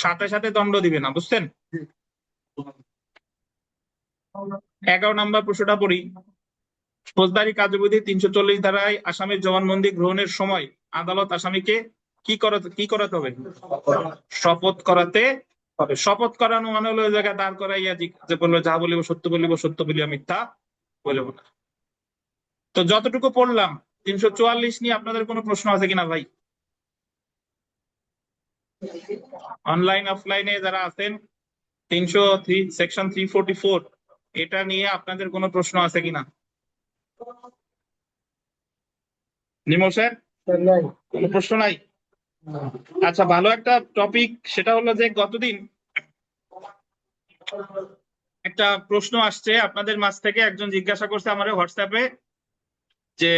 সাথে সাথে দণ্ড দিবে না, বুঝছেন? 11 নম্বর প্রশ্নটা পড়ি, ফৌজদারি কার্যবিধি 340 ধারায় আসামির জবানবন্দি গ্রহণের সময় আদালত আসামিকে কি করাতে হবে? শপথ করাতে হবে। শপথ করানো মানে হলো ওই জায়গায় দাঁড় করাইয়া যে বললো যা বলিব সত্য বলিব, সত্য বলিয়া মিথ্যা বলিব না। তো যতটুকু পড়লাম 344 নিয়ে আপনাদের কোনো প্রশ্ন আছে কিনা ভাই? অনলাইন অফলাইনে যারা আছেন 303 সেকশন 344 এটা নিয়ে আপনাদের কোনো প্রশ্ন আছে কিনা? নিমো স্যার, কোনো প্রশ্ন নাই? আচ্ছা, ভালো একটা টপিক, সেটা হলো যে গতদিন একটা প্রশ্ন আসছে আপনাদের মাঝ থেকে, একজন জিজ্ঞাসা করছে আমার হোয়াটসঅ্যাপে যে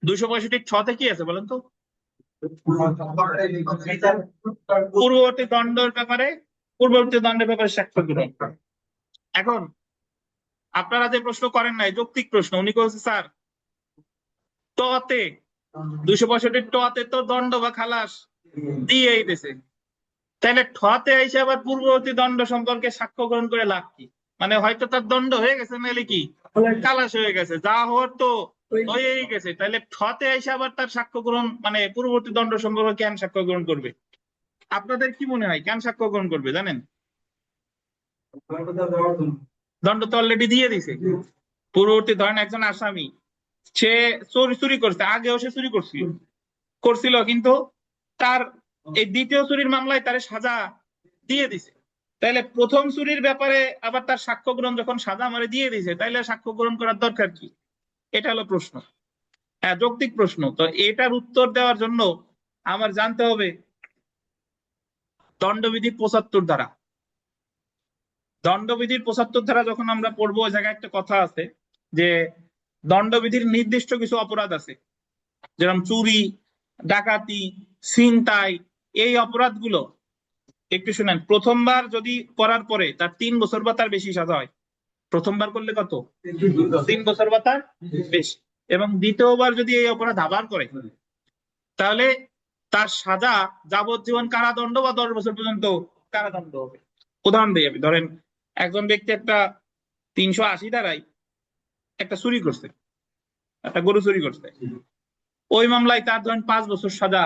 265(6) কি আছে বলেন তো? পূর্ববর্তী দণ্ডের ব্যাপারে সাক্ষ্য গ্রহণ। এখন আপনারা যে প্রশ্ন করেন নাই, যৌক্তিক প্রশ্ন, উনি বলছে স্যার টতে 265 টতে তো দণ্ড বা খালাস দিয়েই দিয়েছে, তাহলে ঠতে এসে আবার পূর্ববর্তী দণ্ড সম্পর্কে সাক্ষ্য গ্রহণ করে লাভ কি? মানে হয়তো তার দণ্ড হয়ে গেছে, নাহলে কি খালাস হয়ে গেছে, যা হওয়ার তো হয়েই গেছে, তাহলে ঠতে এসে আবার তার সাক্ষ্য গ্রহণ মানে পূর্ববর্তী দণ্ড সম্পর্কে কেন সাক্ষ্য গ্রহণ করবে? আপনাদের কি মনে হয় কেন সাক্ষ্য গ্রহণ করবে জানেন? দণ্ড তো অলরেডি দিয়ে দিছে। পূর্ববর্তী, ধরেন একজন আসামি, সে চুরি করছে, আগেও সে চুরি করছিল কিন্তু তার এই দ্বিতীয় চুরির মামলায় তার সাজা দিয়ে দিছে, তাইলে প্রথম চুরির ব্যাপারে আবার তার সাক্ষ্য গ্রহণ যখন সাজা মারে দিয়ে দিছে, তাইলে সাক্ষ্য গ্রহণ করার দরকার কি? এটা হলো প্রশ্ন। হ্যাঁ, যৌক্তিক প্রশ্ন। তো এটার উত্তর দেওয়ার জন্য আমার জানতে হবে দণ্ডবিধি 75 ধারা। দণ্ডবিধির 75 ধারা যখন আমরা পড়বো, ওই জায়গায় একটা কথা আছে যে দণ্ডবিধির নির্দিষ্ট কিছু অপরাধ আছে, যেরকম চুরি, ডাকাতি, ছিনতাই, এই অপরাধগুলো একটু শুনেন, প্রথমবার যদি করার পরে তার 3 বছর বা তার বেশি সাজা হয়। প্রথমবার করলে কত? 3 বছর বা তার বেশি। এবং দ্বিতীয়বার যদি এই অপরাধ আবার করে তাহলে তার সাজা যাবজ্জীবন কারাদণ্ড বা 10 বছর পর্যন্ত কারাদণ্ড হবে। উদাহরণ দিই আমি, ধরেন একজন ব্যক্তি একটা 380 ধারায় একটা চুরি করছে, একটা গরু চুরি করছে, ওই মামলায় তার ধরেন 5 বছর সাজা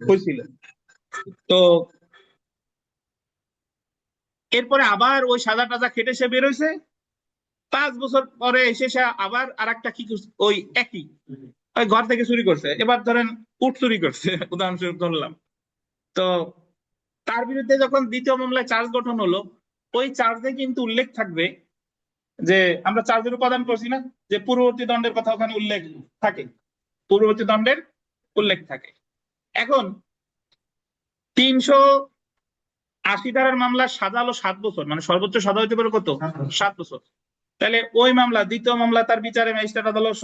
হয়েছিল। তো এরপরে আবার ওই সাজা টাজা খেটে সে বেরোইছে, 5 বছর পরে এসে সে আবার আর একটা কি ওই একই ওই ঘর থেকে চুরি করছে, এবার ধরেন উট চুরি করছে উদাহরণস্বরূপ ধরলাম। তো তার বিরুদ্ধে যখন দ্বিতীয় মামলায় চার্জ গঠন হলো, ওই চার্জে কিন্তু উল্লেখ থাকবে যে আমরা চার্জের উপাদান করছি না, যে পূর্ববর্তী দণ্ডের কথা ওখানে উল্লেখ থাকে, পূর্ববর্তী দণ্ডের উল্লেখ থাকে। এখন 380 ধারার মামলার সাজা হলো 7 বছর, মানে সর্বোচ্চ সাজা হইতে পারে কত? 7 বছর। তাহলে ওই মামলা, দ্বিতীয় মামলা তার বিচারে ম্যাজিস্ট্রেট আদালত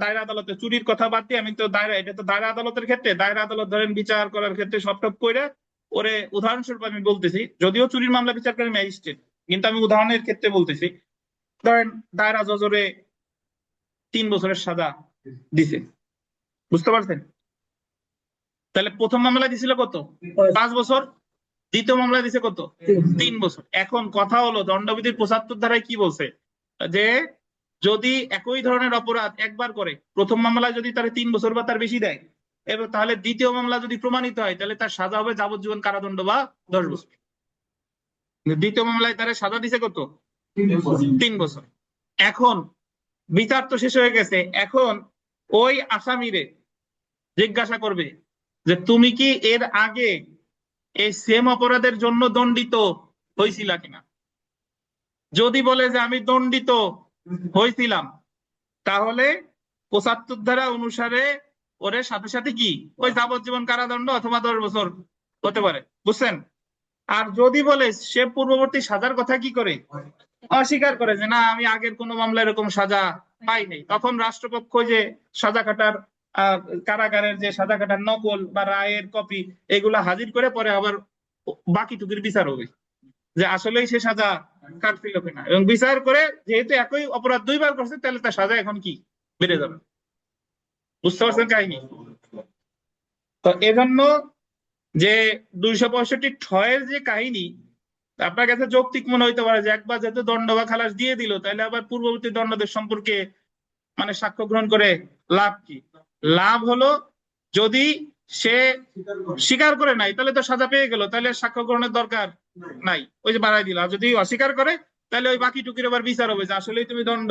দায়রা আদালতে, চুরির কথা বাদ দিয়ে আমি তো দায়রা, এটা তো দায়রা আদালতের ক্ষেত্রে, দায়রা আদালত ধরেন বিচার করার ক্ষেত্রে সবটপ করে ওরে, উদাহরণস্বরূপ আমি বলতেছি, যদিও চুরির মামলা বিচার করে ম্যাজিস্ট্রেট, কিন্তু আমি উদাহরণের ক্ষেত্রে বলতেছি, ধরেন দায়রা জজরে 3 বছরের সাজা দিছে, বুঝতে পারছেন? তাহলে প্রথম মামলা দিছিল কত? 5 বছর। দ্বিতীয় মামলা দিছে কত? 3 বছর। এখন কথা হলো দণ্ডবিধির 75 ধারায় কি বলছে, যে যদি একই ধরনের অপরাধ একবার করে, প্রথম মামলায় যদি তার 3 বছর বা তার বেশি দেয়, এবং তাহলে দ্বিতীয় মামলা যদি প্রমাণিত হয় তাহলে তার সাজা হবে যাবজ্জীবন কারাদণ্ড বা 10 বছর। দ্বিতীয় মামলায় তার সাজা দিছে কত? 3 বছর। এখন বিচার তো শেষ হয়ে গেছে, এখন ওই আসামিরে জিজ্ঞাসা করবে যে তুমি কি এর আগে এই সেম অপরাধের জন্য দণ্ডিত হয়েছিল কিনা। যদি বলে যে আমি দণ্ডিত হয়েছিলাম, তাহলে 75 ধারা অনুসারে ওরে সাথে সাথে কি ওই যাবজ্জীবন কারাদণ্ড অথবা 10 বছর হতে পারে, বুঝছেন? আর যদি বলে সে পূর্ববর্তী সাজার কথা কি করে অস্বীকার করে, যে না আমি আগের কোনো মামলা এরকম সাজা পাই নাই, তখন রাষ্ট্রপক্ষ যে সাজা কাটার কারাগারের যে সাজা কাটার নকল বা রায়ের কপি এগুলা হাজির করে পরে আবার বাকিটুকুর বিচার হবে যে আসলেই সে সাজা কাটছিল কিনা, এবং বিচার করে যেহেতু একই অপরাধ 2বার করছে তাহলে তার সাজা এখন কি বেড়ে যাবে। বুঝতে পারছেন কাহিনী? তো এজন্য যে 265 যে কাহিনী আপনার কাছে যৌক্তিক মনে হইতে পারে, যে একবার যেহেতু দণ্ড বা খালাস দিয়ে দিল তাহলে আবার পূর্ববর্তী দণ্ডদের সম্পর্কে মানে সাক্ষ্য গ্রহণ করে লাভ কি? লাভ হলো যদি সে স্বীকার করে নাই তাহলে তো সাজা পেয়ে গেল, তাহলে সাক্ষ্য গ্রহণের দরকার নাই, ওই যে বাড়াই দিল। আর যদি অস্বীকার করে তাহলে ওই বাকি টুকির আবার বিচার হবে যে আসলেই তুমি দণ্ড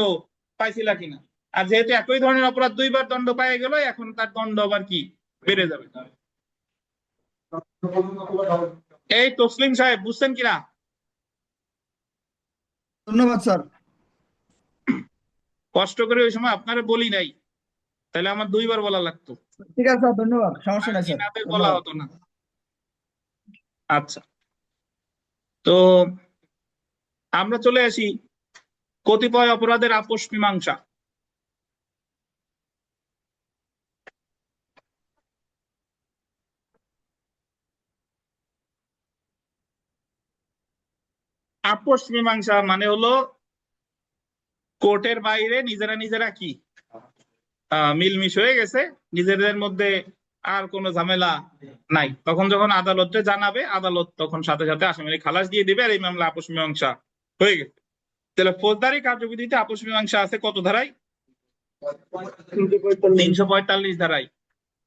পাইছিলা কিনা। আর যেহেতু একই ধরনের অপরাধ 2বার দণ্ড পাই গেল, এখন তার দণ্ড আবার কি বেড়ে যাবে। এই তসলিম সাহেব বুঝছেন কিনা? ধন্যবাদ স্যার। কষ্ট করে ওই সময় আপনারা বলি নাই, তাহলে আমার 2বার বলা লাগতো, ঠিক আছে স্যার, ধন্যবাদ, সমস্যা নাই স্যার, নাদের বলা ধন্যবাদ। হতো না। আচ্ছা, তো আমরা চলে আসি কতিপয় অপরাধের আপোষ মীমাংসা। আপোষ মীমাংসা মানে হলো কোর্টের বাইরে নিজেরা নিজেরা কি মিলমিশ হয়ে গেছে, নিজেদের মধ্যে আর কোনো ঝামেলা নাই, তখন যখন আদালতে জানাবে আদালত তখন সাথে সাথে আসামিকে খালাস দিয়ে দিবে, আর এই মামলা আপোষ মীমাংসা হয়ে গেছে। তাহলে ফৌজদারি কার্যবিধিতে আপোষ মীমাংসা আছে কত ধারায়? 345 ধারায়।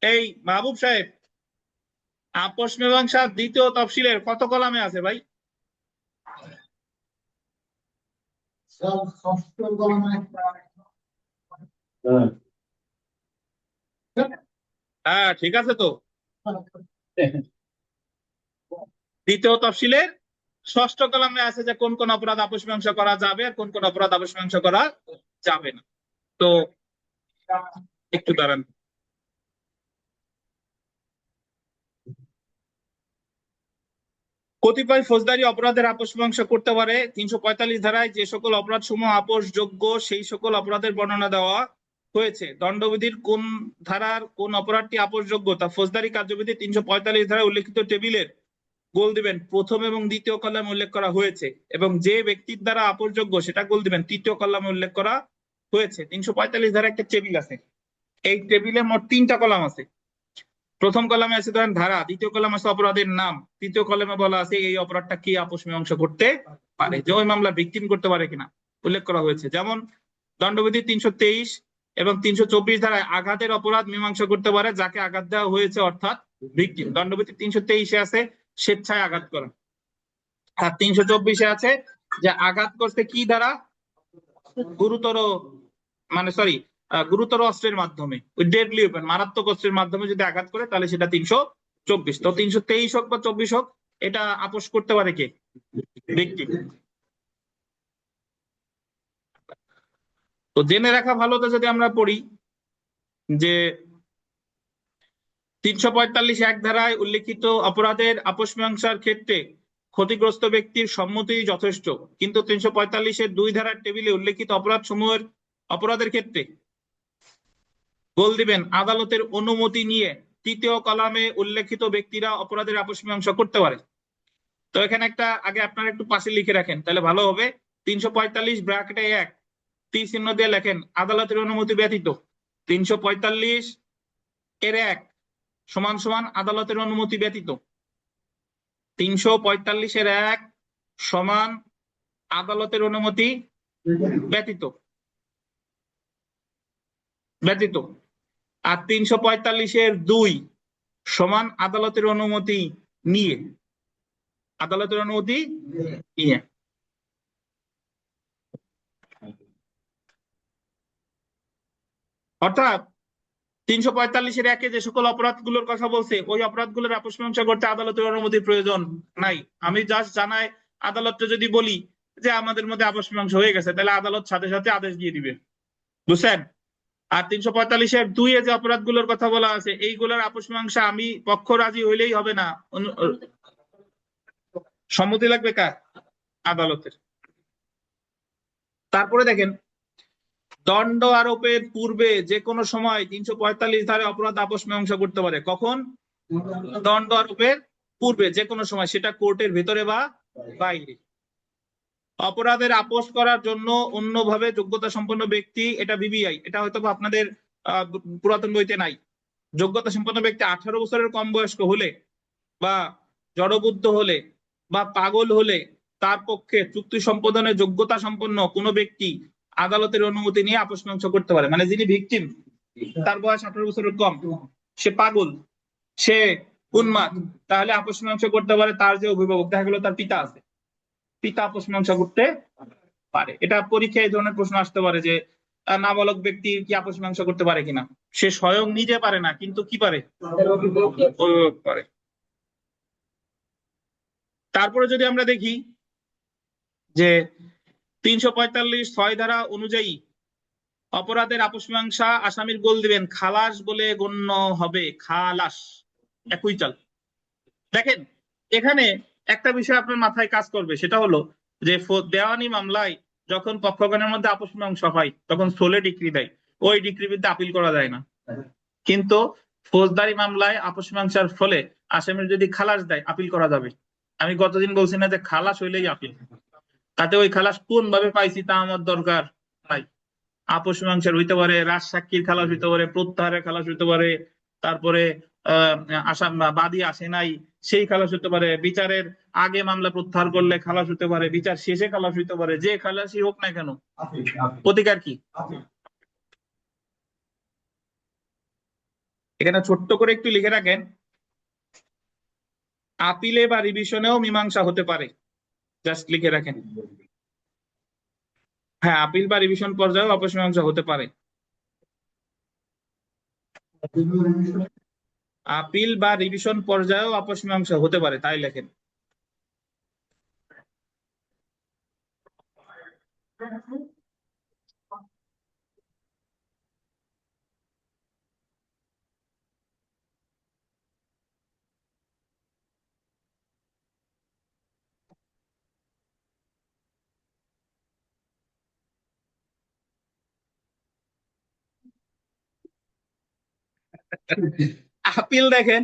এই মাহবুব সাহেব, আপোষ মীমাংসা দ্বিতীয় তফসিলের কত কলামে আছে ভাই? হ্যাঁ ঠিক আছে, তো দ্বিতীয় তফসিলের 6ষ্ঠ কলামে আছে যে কোন কোন অপরাধ আপোষ মীমাংসা করা যাবে আর কোন কোন অপরাধ আপোষ মীমাংসা করা যাবে না। তো একটু দাঁড়ান, কতিপয় ফৌজদারি অপরাধের আপোষ মীমাংসা করতে পারে 345 ধারায় যে সকল অপরাধ সমূহ আপোষযোগ্য সেই সকল অপরাধের বর্ণনা দেওয়া হয়েছে দণ্ডবিধির কোন ধারার কোন অপরাধটি আপোষযোগ্য তা ফৌজদারি কার্যবিধি 345 ধারায় উল্লেখিত টেবিলের গোল দিবেন প্রথম এবং দ্বিতীয় কলামে উল্লেখ করা হয়েছে, এবং যে ব্যক্তির দ্বারা আপোষযোগ্য সেটা গোল দিবেন তৃতীয় কলামে উল্লেখ করা হয়েছে। 345 ধারা একটা টেবিল আছে, এই টেবিলে মোট 3টা কলাম আছে। প্রথম কলামে আছে ধরেন ধারা, দ্বিতীয় কলামে আছে অপরাধের নাম, তৃতীয় কলামে বলা আছে এই অপরাধটা কি আপোষ মীমাংসা করতে পারে, যে ওই মামলা ভিকটিম করতে পারে কিনা উল্লেখ করা হয়েছে। যেমন দণ্ডবিধি 323 এবং 324 ধারায় আঘাতের অপরাধ মীমাংসা করতে পারে যাকে আঘাত দেওয়া হয়েছে অর্থাৎ ভিকটিম। দণ্ডবিধি 323-এ আছে স্বেচ্ছায় আঘাত করা, আর 324-এ আছে যে আঘাত করতে কি দ্বারা, গুরুতর মানে সরি গুরুতর অস্ত্রের মাধ্যমে, ওই ডেডলি ওয়েপন মারাত্মক অস্ত্রের মাধ্যমে যদি আঘাত করে তাহলে সেটা 324। তো 323 হোক বা 24 হোক, এটা আপোষ করতে পারে কে, ভিকটিম। তো জেনে রাখা ভালো, তো যদি আমরা পড়ি যে 345 ধারায় উল্লেখিত অপরাধের আপোষ মীমাংসার ক্ষেত্রে ক্ষতিগ্রস্ত ব্যক্তির সম্মতি যথেষ্ট, কিন্তু 345-এর 2 ধারার টেবিলে উল্লেখিত অপরাধ সমূহের অপরাধের ক্ষেত্রে গোল দিবেন আদালতের অনুমতি নিয়ে তৃতীয় কলামে উল্লেখিত ব্যক্তিরা অপরাধের আপোষ মীমাংসা করতে পারে। তো এখানে একটা আগে আপনারা একটু পাশে লিখে রাখেন তাহলে ভালো হবে। 345 ব্র্যাকেটে 1 তীর চিহ্ন দিয়ে লেখেন আদালতের অনুমতি ব্যতীত। 345 এর 1 সমান সমান আদালতের অনুমতি ব্যতীত। 345 এর 1 সমান আদালতের অনুমতি ব্যতীত ব্যতীত। আর 345 এর 2 সমান আদালতের অনুমতি নিয়ে, আদালতের অনুমতি নিয়ে। অর্থাৎ 345-এর 1-এ যে সকল অপরাধগুলোর কথা বলছে ওই অপরাধগুলোর আপোষ মীমাংসা করতে আদালতের অনুমতির প্রয়োজন নাই। আমি জাস্ট জানাই আদালতকে যদি বলি যে আমাদের মধ্যে আপোষ মীমাংসা হয়ে গেছে, তাহলে আদালত সাথে সাথে আদেশ দিয়ে দিবে, বুঝছেন। আর 345-এর 2-এ যে অপরাধগুলোর কথা বলা আছে এইগুলোর আপোষ মীমাংসা আমি পক্ষ রাজি হইলেই হবে না, সম্মতি লাগবে কার, আদালতের। তারপরে দেখেন দণ্ড আরোপের পূর্বে যে কোনো সময় 345 ধারায় অপরাধ আপোষ মীমাংসা করতে পারে। কখন? দণ্ড আরোপের পূর্বে যে কোনো সময়, সেটা কোর্টের ভেতরে বা বাইরে। অপরাধের আপোষ করার জন্য অন্যভাবে যোগ্যতা সম্পন্ন ব্যক্তি, এটা বিবিআই, এটা হয়তো আপনাদের পুরাতন বইতে নাই। যোগ্যতা সম্পন্ন ব্যক্তি 18 বছরের কম বয়স্ক হলে বা জড়বুদ্ধ হলে বা পাগল হলে তার পক্ষে চুক্তি সম্পাদনের যোগ্যতা সম্পন্ন কোনো ব্যক্তি আদালতের অনুমতি নিয়ে আপোষ মীমাংসা করতে পারে। মানে যিনি ভিকটিম, তার বয়স 18 বছরের কম, সে পাগল, সে উন্মাদ, তাহলে আপোষ মীমাংসা করতে পারে তার যে অভিভাবক, দেখা গেল তার পিতা আছে, পিতা আপোষ মীমাংসা করতে পারে। এটা পরীক্ষায় এই ধরনের প্রশ্ন আসতে পারে যে নাবালক ব্যক্তি কি আপোষ মীমাংসা করতে পারে কিনা। সে স্বয়ং নিজে পারে না, কিন্তু কি পারে, অভিভাবক পারে। তারপরে যদি আমরা দেখি যে 345 ধারা অনুযায়ী অপরাধের আপোষ মীমাংসা আসামির গোল দিবেন খালাস বলে গণ্য হবে, খালাস, একই চাল। দেখেন এখানে একটা বিষয় আপনার মাথায় কাজ করবে, সেটা হলো যে দেওয়ানি মামলায় যখন পক্ষগণের মধ্যে আপোষ মীমাংসা হয় তখন সোলে ডিক্রি দেয়, ওই ডিক্রির বিরুদ্ধে আপিল করা যায় না। কিন্তু ফৌজদারি মামলায় আপোষ মীমাংসার ফলে আসামির যদি খালাস দেয় আপিল করা যাবে। আমি গতদিন বলছি না যে খালাস হইলেই আপিল, তাতে ওই খালাস কোন ভাবে পাইছি তা আমার দরকার নাই। আপোষ মীমাংসার হইতে পারে, রাজসাক্ষীর খালাস হইতে পারে, প্রত্যাহারের খালাস হইতে পারে, তারপরে আসাম বাদী আসে নাই সেই খালাস হতে পারে, বিচারের আগে মামলা প্রত্যাহার করলে খালাস হতে পারে, বিচার শেষে খালাস হইতে পারে, যে খালাসই হোক না কেন প্রতিকার কি। এখানে ছোট্ট করে একটু লিখে রাখেন, আপিলে বা রিভিশনেও মীমাংসা হতে পারে, জাস্ট লিখে রাখেন। হ্যাঁ, আপিল বা রিভিশন পর্যায়েও আপোষ মীমাংসা হতে পারে। আপিল বা রিভিশন পর্যায়েও আপোষ মীমাংসা হতে পারে, তাই লেখেন। আপিল দেখেন,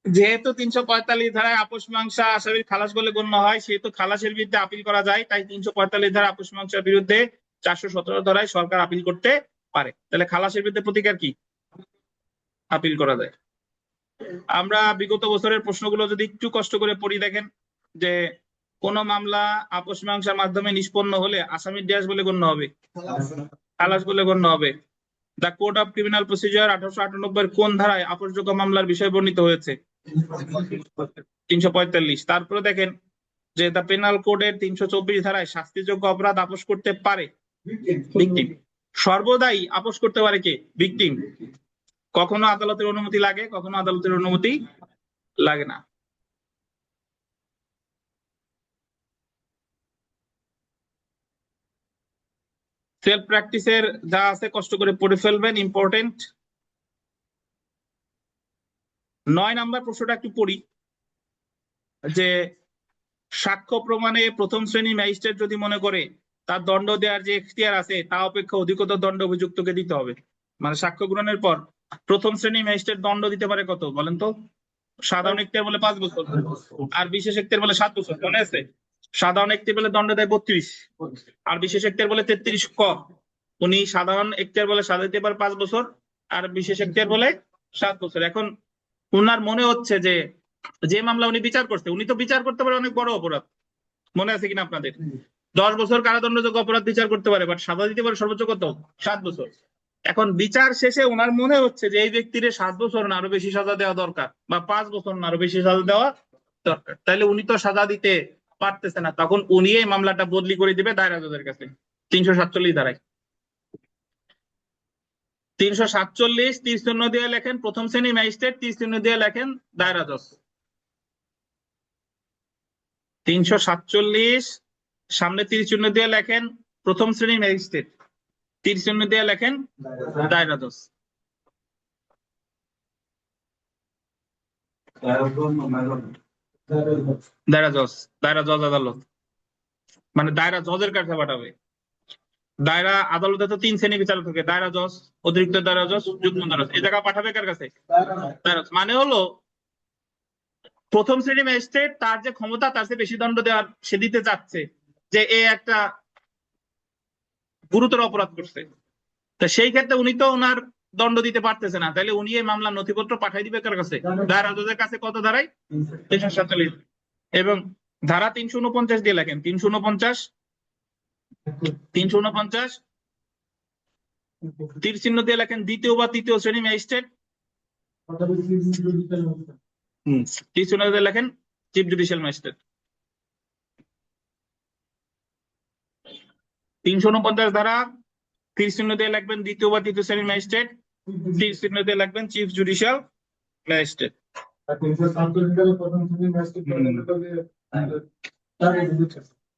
যেহেতু 345 ধারায় আপোষ মীমাংসা আসামির খালাস বলে গণ্য হয়, সেহেতু খালাসের বিরুদ্ধে আপিল করা যায়। তাই 345 ধারা আপোষ মীমাংসার বিরুদ্ধে 417 ধারায় সরকার আপিল করতে পারে। তাহলে খালাসের বিরুদ্ধে প্রতিকার কি? আপিল করা যায়। আমরা বিগত বছরের প্রশ্নগুলো যদি একটু কষ্ট করে পড়ি, দেখেন যে কোন মামলা আপোষ মীমাংসার মাধ্যমে নিষ্পন্ন হলে আসামির দেশ বলে গণ্য হবে, খালাস বলে গণ্য হবে। The code of criminal procedure 1898 কোন ধারায় আপোষযোগ্য মামলার বিষয় বর্ণিত হয়েছে? 345। তারপরে দেখেন যে দ্য পেনাল কোডের 324 ধারায় শাস্তিযোগ্য অপরাধ আপোষ করতে পারে ভিকটিম। সর্বদাই আপোষ করতে পারে কে? ভিকটিম। কখনো আদালতের অনুমতি লাগে, কখনো আদালতের অনুমতি লাগে না। সেলফ প্র্যাকটিসের যা আছে কষ্ট করে পড়ে ফেলবেন, ইম্পর্টেন্ট। 9 নাম্বার প্রশ্নটা একটু পড়ি, যে সাক্ষ্য প্রমাণে প্রথম শ্রেণী ম্যাজিস্ট্রেট যদি মনে করে তার দণ্ড দেওয়ার যে এখতিয়ার আছে তা অপেক্ষা অধিকতর দণ্ড অভিযুক্তকে দিতে হবে। মানে সাক্ষ্য গ্রহণের পর প্রথম শ্রেণী ম্যাজিস্ট্রেট দণ্ড দিতে পারে কত বলেন তো? সাধারণ এখতিয়ার বলে 5 বছর, আর বিশেষ এখতিয়ার বলে 7 বছর। মনে আছে? সাধারণ এখতিয়ার বলে দণ্ড দেয় 32, আর বিশেষ এখতিয়ার বলে 33 ক। উনি সাধারণ এখতিয়ার বলে সাজা দিতে পারে 5 বছর, আর বিশেষ এখতিয়ার বলে 7 বছর। এখন উনার মনে হচ্ছে যে মামলা উনি বিচার করছে, উনি তো বিচার করতে পারে অনেক বড় অপরাধ, মনে আছে কিনা আপনাদের? 10 বছর কারাদণ্ডযোগ্য অপরাধ বিচার করতে পারে, বাট সাজা দিতে পারে সর্বোচ্চ কত? 7 বছর। এখন বিচার শেষে ওনার মনে হচ্ছে যে এই ব্যক্তির 7 বছর না আরো বেশি সাজা দেওয়া দরকার, বা 5 বছর না আরো বেশি সাজা দেওয়া দরকার। তাহলে উনি তো সাজা দিতে পারতেছে না, তখন উনি এই মামলাটা বদলি করে দিবে দায়রা জজের কাছে 347 ধারায়। 347 তীরচিহ্ন দিয়ে লেখেন প্রথম শ্রেণী ম্যাজিস্ট্রেট, তীরচিহ্ন দিয়ে লেখেন দায়রা জজ। 347 সামনে তীরচিহ্ন দিয়ে লেখেন প্রথম শ্রেণী ম্যাজিস্ট্রেট, তীরচিহ্ন দিয়ে লেখেন দায়রা জজ। দায়রা জজ, দায়রা জজ আদালত, মানে দায়রা জজের কাছে পাঠাবে। দায়রা আদালতে তো 3 শ্রেণী বিচারক থাকে, দায়রা জজ, অতিরিক্ত দায়রা জজ, যুগ্ম দায়রা জজ। এই জায়গা পাঠাবে কার কাছে? দায়রা জজ। মানে হলো প্রথম শ্রেণী ম্যাজিস্ট্রেট তার যে ক্ষমতা তার চেয়ে বেশি দণ্ড দেওয়ার সে দিতে চাচ্ছে, যে এ একটা গুরুতর অপরাধ করছে। তা সেই ক্ষেত্রে উনি তো ওনার দণ্ড দিতে পারতেছে না, তাহলে উনি এই মামলার নথিপত্র পাঠাই দিবে কার কাছে? দায়রা জজের কাছে। কত ধারায়? 347। এবং ধারা 349 দিয়ে লেখেন 349 তীর চিহ্ন দিয়ে লেখেন দ্বিতীয় বা তৃতীয় শ্রেণী ম্যাজিস্ট্রেট, তীর চিহ্ন দিয়ে লেখেন চিফ জুডিশিয়াল ম্যাজিস্ট্রেট। 349 ধারা তীর চিহ্ন দিয়ে লিখবেন দ্বিতীয় বা তৃতীয় শ্রেণীর ম্যাজিস্ট্রেট, তীর চিহ্ন দিয়ে লিখবেন চিফ জুডিশিয়াল ম্যাজিস্ট্রেট।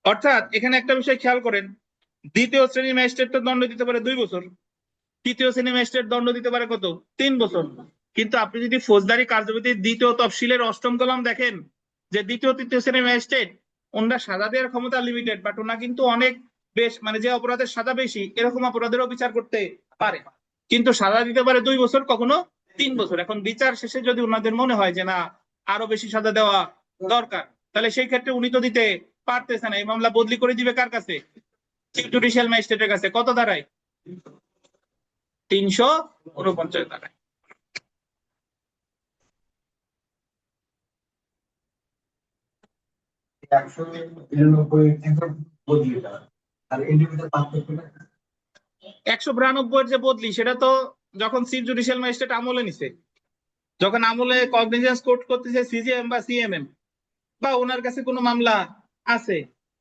অর্থাৎ এখানে একটা বিষয় খেয়াল করেন, দ্বিতীয় শ্রেণীর ম্যাজিস্ট্রেট তো দণ্ড দিতে পারে 2 বছর, তৃতীয় শ্রেণীর ম্যাজিস্ট্রেট দণ্ড দিতে পারে কত? 3 বছর। কিন্তু আপনি যদি ফৌজদারি কার্যবিধির দ্বিতীয় তফসিলের 8ম কলাম দেখেন, যে দ্বিতীয় তৃতীয় শ্রেণীর ম্যাজিস্ট্রেট ওনারা সাজা দেওয়ার ক্ষমতা লিমিটেড, বাট ওনা কিন্তু অনেক বেশ, মানে যে অপরাধের সাজা বেশি এরকম অপরাধেরও বিচার করতে পারে, কিন্তু সাজা দিতে পারে 2 বছর, কখনো 3 বছর। এখন বিচার শেষে যদি ওনাদের মনে হয় যে না আরো বেশি সাজা দেওয়া দরকার, তাহলে সেই ক্ষেত্রে উনি তো দিতে পারতেছে না, এই মামলা বদলি করে দিবে কার কাছে? চিফ জুডিশিয়াল ম্যাজিস্ট্রেটের কাছে। কত ধারায়? 349 ধারায়। আর ইন্ডিভিজুয়াল পার্থক্যটা 192 যে বদলি, সেটা তো যখন চিফ জুডিশিয়াল ম্যাজিস্ট্রেট আমলে নিছে, যখন আমলে কগনিজেন্স কোর্ট করতেছে সিজিএম বা সিএমএম, বা ওনার কাছে কোনো মামলা আছে,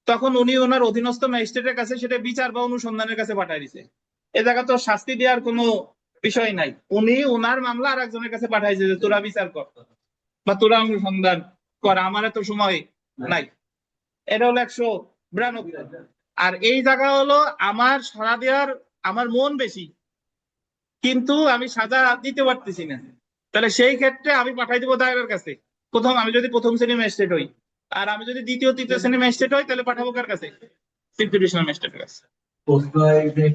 তখন উনি ওনার অধীনস্থ ম্যাজিস্ট্রেটের কাছে সেটা বিচার বা অনুসন্ধানের কাছে পাঠিয়ে দিছে। এ জায়গা তো শাস্তি দেওয়ার কোনো বিষয় নাই, উনি ওনার মামলা আর একজনের কাছে পাঠাইছে যে তোরা বিচার কর বা তোরা অনুসন্ধান কর, আমার এত সময় নাই। এটা হলো 192। আর এই জায়গা হলো আমার সাজা দেওয়ার আমার মন বেশি, কিন্তু আমি সাজা দিতে পারতেছি না, তাহলে সেই ক্ষেত্রে আমি পাঠাই দিব দায়রার কাছে। আমি যদি প্রথম শ্রেণী ম্যাজিস্ট্রেট হই, আর আমি যদি দ্বিতীয় তৃতীয় শ্রেণী ম্যাজিস্ট্রেট হই, তাহলে পাঠাবো কার কাছে? চিফ জুডিশিয়াল ম্যাজিস্ট্রেটের কাছে। প্রশ্ন হয় যে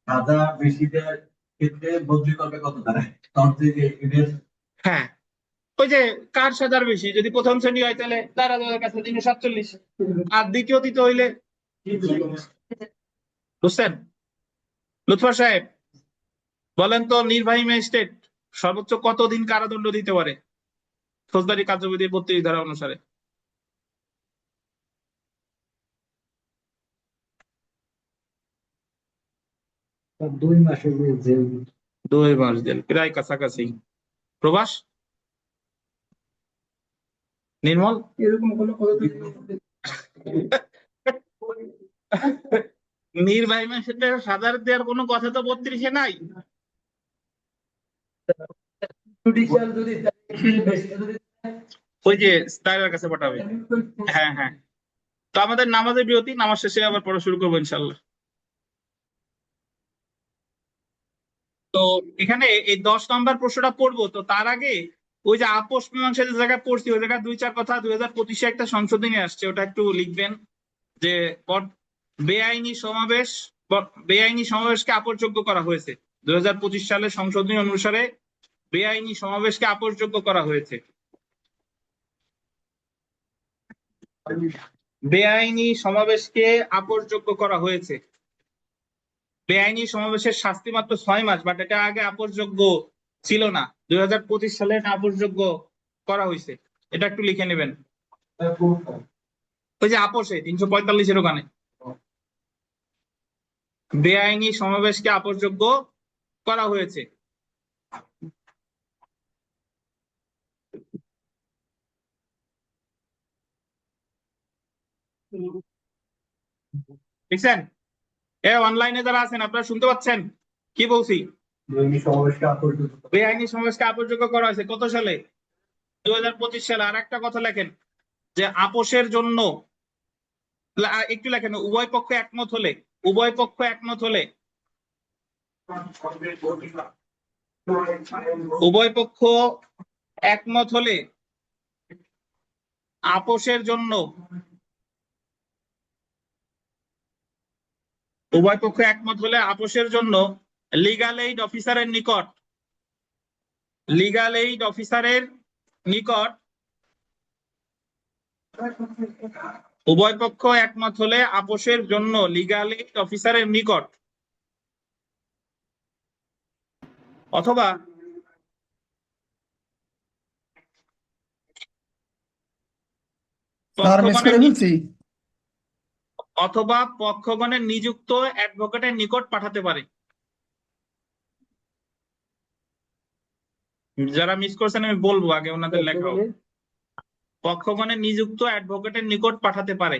সাজা বেশি দেওয়ার ক্ষেত্রে বদলি করবে কত ধারায়? তখন যে এদের হ্যাঁ, ওই যে কার সাজার বেশি, যদি প্রথম শ্রেণী হয় তাহলে তারা তাদের কাছে 347, আর দ্বিতীয় তৃতীয় হইলে, বুঝছেন? লুৎফর সাহেব বলেন তো, নির্বাহী ম্যাজিস্ট্রেট সর্বোচ্চ কতদিন কারাদণ্ড দিতে পারে ফৌজদারি কার্যবিধির 32 ধারা অনুসারে? 2 মাসের জেল। 2 মাস জেল, প্রায় কাছাকাছি। প্রবাস, নির্মল? এরকম কোনো পদ্ধতি নির্বাহী ম্যাজিস্ট্রেটের সাজার দেওয়ার কোনো কথা তো 32-এ নাই। জুডিশিয়াল যদি বেশি যদি ওই যে স্টাইলের কাছে পাঠাবে। হ্যাঁ হ্যাঁ, তো আমাদের নামাজের বিরতি, নামাজ শেষে আবার পড়া শুরু করবো ইনশাল্লাহ। তো এখানে এই 10 নম্বর প্রশ্নটা পড়বো, তো তার আগে ওই যে আপোষ মীমাংসা যে জায়গায় পড়ছি, ওই জায়গায় 2-4 কথা 2025-এ একটা সংশোধনী আসছে, ওটা একটু লিখবেন। যে বেআইনি সমাবেশ, বেআইনি সমাবেশকে আপোষযোগ্য করা হয়েছে 2025 সালের সংশোধনী অনুসারে। বেআইনি সমাবেশকে আপোষযোগ্য করা হয়েছে। বেআইনি সমাবেশকে আপোষযোগ্য করা হয়েছে। বেআইনি সমাবেশের শাস্তি মাত্র 6 মাস, বাট এটা আগে আপোষযোগ্য ছিল না, 2025 সালে এটা আপোষযোগ্য করা হয়েছে। এটা একটু লিখে নেবেন। ওই যে আপোষে 345-এর ওখানে বেআইনি সমাবেশকে আপোষযোগ্য করা হয়েছে। দেখছেন? অনলাইনে যারা আছেন আপনারা শুনতে পাচ্ছেন কি বলছি? বেআইনি সমাবেশকে আপোষযোগ্য করা হয়েছে কত সালে? 2025 সালে। আর একটা কথা লেখেন যে আপোষের জন্য একটু লেখেন, উভয় পক্ষ একমত হলে, উভয় পক্ষ একমত হলে, উভয় পক্ষ একমত হলে আপোষের জন্য, উভয় পক্ষ একমত হলে আপোষের জন্য লিগ্যাল এইড অফিসারের নিকট, লিগ্যাল এইড অফিসারের নিকট, উভয় পক্ষ একমত হলে আপোষের জন্য লিগ্যাল এইড অফিসারের নিকট অথবা অথবা পক্ষগণের নিযুক্ত অ্যাডভোকেটের নিকট পাঠাতে পারে। যারা মিস করছেন আমি বলবো আগে ওনাদের লেখা হোক। পক্ষগণের নিযুক্ত অ্যাডভোকেটের নিকট পাঠাতে পারে।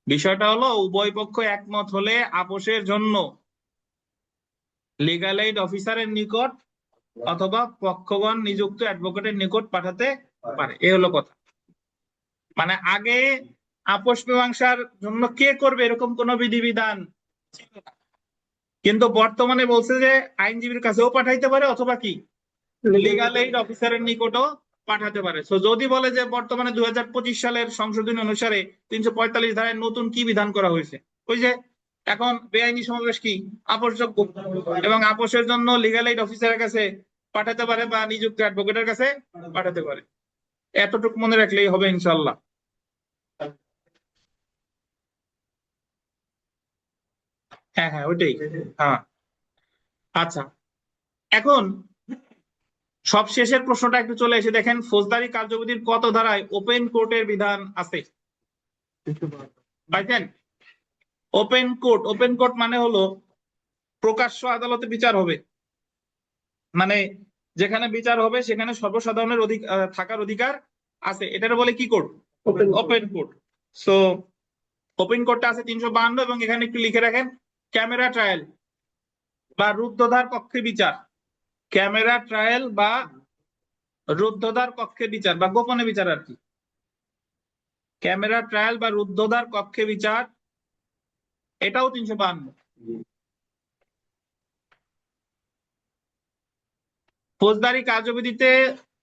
বিষয়টা হলো উভয় পক্ষ একমত হলে আপোষের জন্য লিগ্যাল এইড অফিসারের নিকট অথবা পক্ষগণ নিযুক্ত অ্যাডভোকেটের নিকট পাঠাতে পারে, এই হলো কথা। মানে আগে আপোষ মীমাংসার জন্য কে করবে এরকম কোন বিধিবিধান ছিল না, কিন্তু বর্তমানে বলছে যে আইনজীবীর কাছেও পাঠাইতে পারে অথবা কি লিগ্যাল এইড অফিসারের নিকটও পাঠাতে পারে। তো যদি বলে যে বর্তমানে 2025 সালের সংশোধনী অনুসারে 345 ধারায় নতুন কি বিধান করা হয়েছে, ওই যে এখন বেআইনি সমাবেশ কি আপোষযোগ্য, এবং আপোষের জন্য লিগ্যাল এইড অফিসারের কাছে পাঠাতে পারে বা নিযুক্ত অ্যাডভোকেটের কাছে পাঠাতে পারে। এতটুকু মনে রাখলেই হবে ইনশাল্লাহ। হ্যাঁ হ্যাঁ ওইটাই। হ্যাঁ আচ্ছা, এখন সব শেষের প্রশ্নটা একটু চলে এসে দেখেন, ফৌজদারি কার্যবিধির কত ধারায় ওপেন কোর্টের বিধান আছে পাইছেন? ওপেন কোর্ট, ওপেন কোর্ট মানে হলো প্রকাশ্য আদালতে বিচার হবে, মানে যেখানে বিচার হবে সেখানে সর্বসাধারণের থাকার অধিকার আছে, এটার বলে কি court? Open court. So open কোর্টটা আছে 352, এবং এখানে একটু লিখে রাখেন ক্যামেরা ট্রায়াল বা রুদ্ধদ্বার কক্ষে বিচার, ক্যামেরা ট্রায়াল বা রুদ্ধদ্বার কক্ষে বিচার বা গোপনে বিচার আর কি, ক্যামেরা ট্রায়াল বা রুদ্ধদ্বার কক্ষে বিচার, এটাও 352। ফৌজদারি কার্যবিধিতে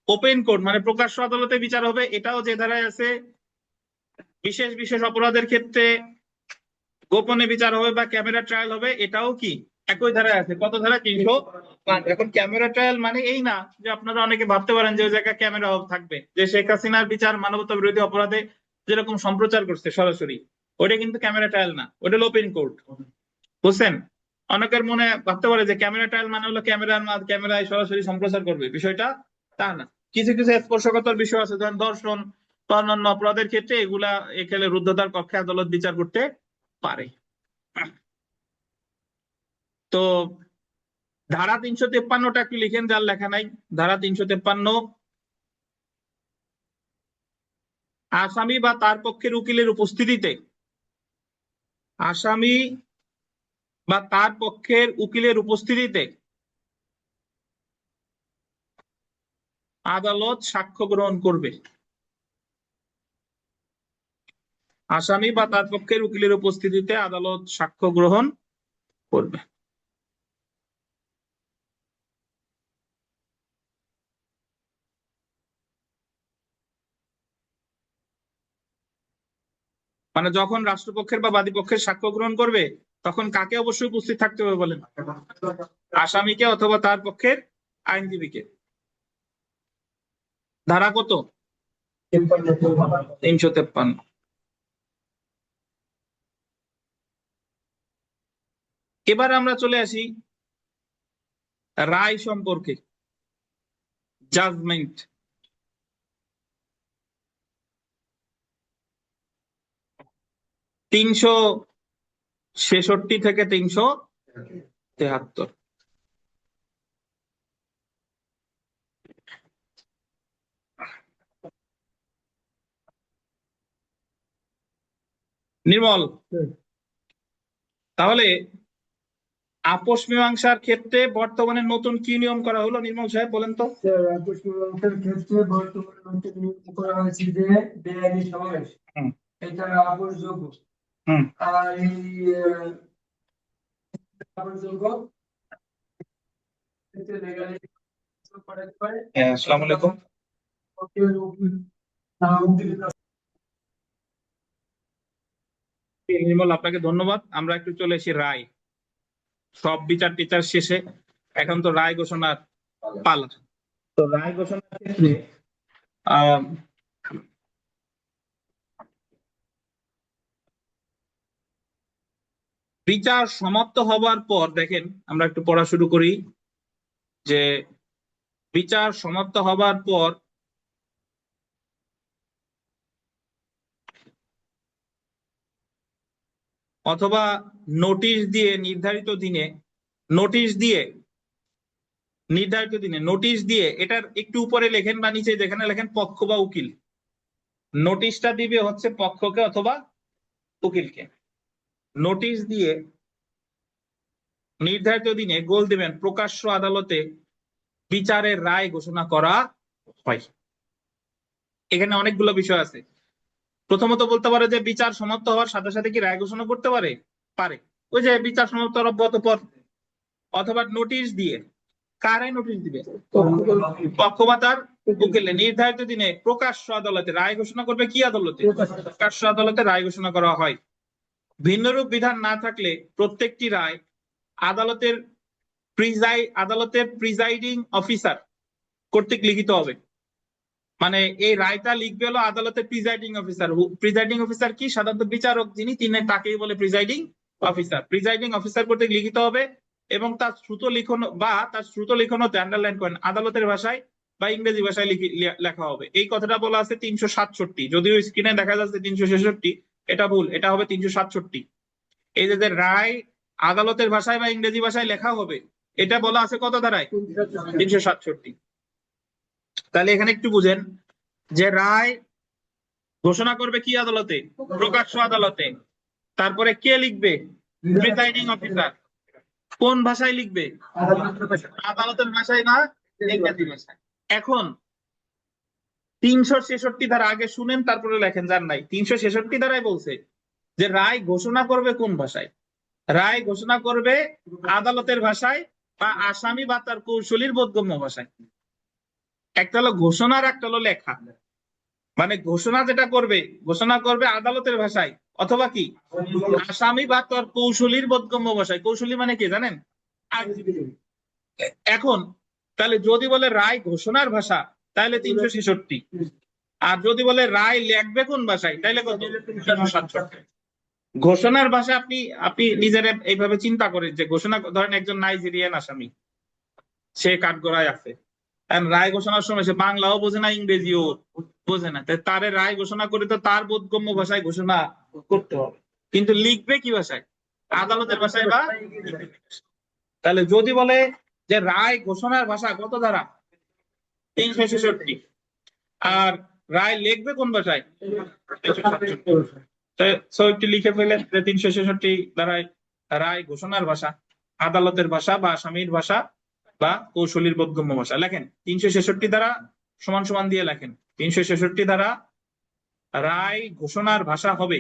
ওপেন কোর্ট মানে প্রকাশ্য আদালতে বিচার হবে, এটাও যে ধারায় আছে বিশেষ বিশেষ অপরাধের ক্ষেত্রে গোপনে বিচার হবে বা ক্যামেরা ট্রায়াল হবে, এটাও কি একই ধারায় আছে। কত ধারা? 305। এখন ক্যামেরা ট্রায়াল মানে এই না যে আপনারা অনেকে ভাবতে পারেন যে ওই জায়গায় ক্যামেরা থাকবে, যে শেখ হাসিনার বিচার মানবতা বিরোধী অপরাধে যেরকম সম্প্রচার করছে সরাসরি, ওটা কিন্তু ক্যামেরা ট্রায়াল না, ওটা ওপেন কোর্ট। বুঝছেন? অনেকের মনে ভাবতে পারে যে ক্যামেরা ট্রায়াল মানে হলো ক্যামেরায় সরাসরি সম্প্রচার করবে, বিষয়টা তা না। কিছু কিছু স্পর্শকাতর বিষয় আছে, যেমন ধর্ষণ বা অন্যান্য অপরাধের ক্ষেত্রে এগুলা এখানে রুদ্ধদ্বার কক্ষে আদালত বিচার করতে পারে। তো ধারা 353টা একটু লিখেন, যার লেখা নাই। ধারা 353, আসামি বা তার পক্ষের উকিলের উপস্থিতিতে, আসামি বা তার পক্ষের উকিলের উপস্থিতিতে আদালত সাক্ষ্য গ্রহণ করবে। আসামি বা তার পক্ষের উকিলের উপস্থিতিতে আদালত সাক্ষ্য গ্রহণ করবে। মানে যখন রাষ্ট্রপক্ষের বা বাদীপক্ষের সাক্ষ্য গ্রহণ করবে তখন কাকে অবশ্যই উপস্থিত থাকতে হবে বলেন? আসামিকে অথবা তার পক্ষের আইনজীবীকে। ধারা কত? 353। এবার আমরা চলে আসি রায় সম্পর্কে, জাজমেন্ট। তিনশো 66 থেকে 373। নির্মল, তাহলে আপোষ মীমাংসার ক্ষেত্রে বর্তমানে নতুন কি নিয়ম করা হলো নির্মল সাহেব, বলেন তো? স্যার, আপোষ মীমাংসার ক্ষেত্রে বর্তমানে নতুন নিয়ম করা হয়েছে যে বেআইনি সমাবেশ, হুম। এটা আপোষযোগ্য। হুম। আর এই আপোষযোগ্য ক্ষেত্রে legality করাতে পারে। আসসালামু আলাইকুম। পক্ষের উকিল নির্মল, আপনাকে ধন্যবাদ। আমরা একটু চলে এসেছি রায়। সব বিচার টিচার শেষে এখন তো রায় ঘোষণার পালা। তো রায় ঘোষণার ক্ষেত্রে আহ বিচার সমাপ্ত হবার পর দেখেন, আমরা একটু পড়া শুরু করি যে বিচার সমাপ্ত হবার পর অথবা নোটিশ দিয়ে নির্ধারিত দিনে, নোটিশ দিয়ে এটার একটু উপরে লেখেন বা নিচে যেখানে লেখেন পক্ষ বা উকিল, নোটিশটা দিবে হচ্ছে পক্ষকে অথবা উকিলকে। নোটিশ দিয়ে নির্ধারিত দিনে গোল দিবেন প্রকাশ্য আদালতে বিচারের রায় ঘোষণা করা হয়। এখানে অনেকগুলো বিষয় আছে। প্রথমত বলতে পারে যে বিচার সমাপ্ত হওয়ার সাথে সাথে কি রায় ঘোষণা করতে পারে? পারে। ওই যে বিচার সমাপ্ত হওয়ার অব্যাহত পর। অথবা নোটিশ দিয়ে, কারে নোটিশ দিবে? পক্ষ বা তার উকিলে নির্ধারিত দিনে প্রকাশ্য আদালতে রায় ঘোষণা করবে। কি আদালতে? প্রকাশ্য আদালতে রায় ঘোষণা করা হয়। ভিন্নরূপ বিধান না থাকলে প্রত্যেকটি রায় আদালতের প্রিজাইডিং অফিসার কর্তৃক লিখিত হবে। মানে এই রায়টা লিখবে হলো আদালতের প্রিজাইডিং অফিসার। প্রিজাইডিং অফিসার কি? সাধারণত বিচারক যিনি, তিনি তাকেই বলে প্রিজাইডিং অফিসার। প্রিজাইডিং অফিসার কর্তৃক লিখিত হবে এবং তার শ্রুত লিখনতে আন্ডারলাইন করেন আদালতের ভাষায় বা ইংরেজি ভাষায় লেখা হবে। এই কথাটা বলা আছে 367, যদিও স্ক্রিনে দেখা যাচ্ছে 366, এটা ভুল, এটা হবে 367। এই যে রায় আদালতের ভাষায় বা ইংরেজি ভাষায় লেখা হবে, এটা বলা আছে কত ধারায়? 367। তাহলে এখানে একটু বুঝেন যে রায় ঘোষণা করবে কি আদালতে? প্রকাশ্য আদালতে। তারপরে কে লিখবে? Presiding officer. কোন ভাষায় লিখবে? আদালতের ভাষায় না ইংরেজি ভাষায়। এখন 366 ধারা আগে শুনেন তারপরে লেখেন, যার নাই। 366 ধারায় বলছে যে রায় ঘোষণা করবে কোন ভাষায়? রায় ঘোষণা করবে আদালতের ভাষায় বা আসামি বা তার কৌশলীর বোধগম্য ভাষায়। একটা হলো ঘোষণার, একটা হলো লেখা। মানে ঘোষণা যেটা করবে, ঘোষণা করবে আদালতের ভাষায় অথবা কি আসামি বা তোর কৌশলীর বোধগম্য ভাষায়। কৌশলী মানে কি জানেন? আর এখন তাহলে যদি বলে রায় ঘোষণার ভাষা তাহলে 366, আর যদি বলে রায় লিখবে কোন ভাষায় তাহলে কত? 367। ঘোষণার ভাষা আপনি আপনি নিজের এইভাবে চিন্তা করেন যে ঘোষণা, ধরেন একজন নাইজেরিয়ান আসামি, সে কাঠগড়ায় আছে, আর রায় ঘোষণার সময় সে বাংলাও বোঝে না, ইংরেজিও বোঝে না, তাই তারে রায় ঘোষণা করে তো তার বোধগম্য ভাষায় ঘোষণা করতে হবে, কিন্তু লিখবে কি ভাষায়? আদালতের ভাষায় বা তাহলে যদি বলে যে রায় ঘোষণার ভাষা কত ধারা? 366, আর রায় লিখবে কোন ভাষায়? 367। একটু লিখে ফেলেন যে 366 ধারায় রায় ঘোষণার ভাষা, আদালতের ভাষা বা আসামির ভাষা বা কৌশলীর বোধগম্য ভাষা। লেখেন 366 দ্বারা সমান সমান দিয়ে লেখেন 366 দ্বারা রায় ঘোষণার ভাষা হবে,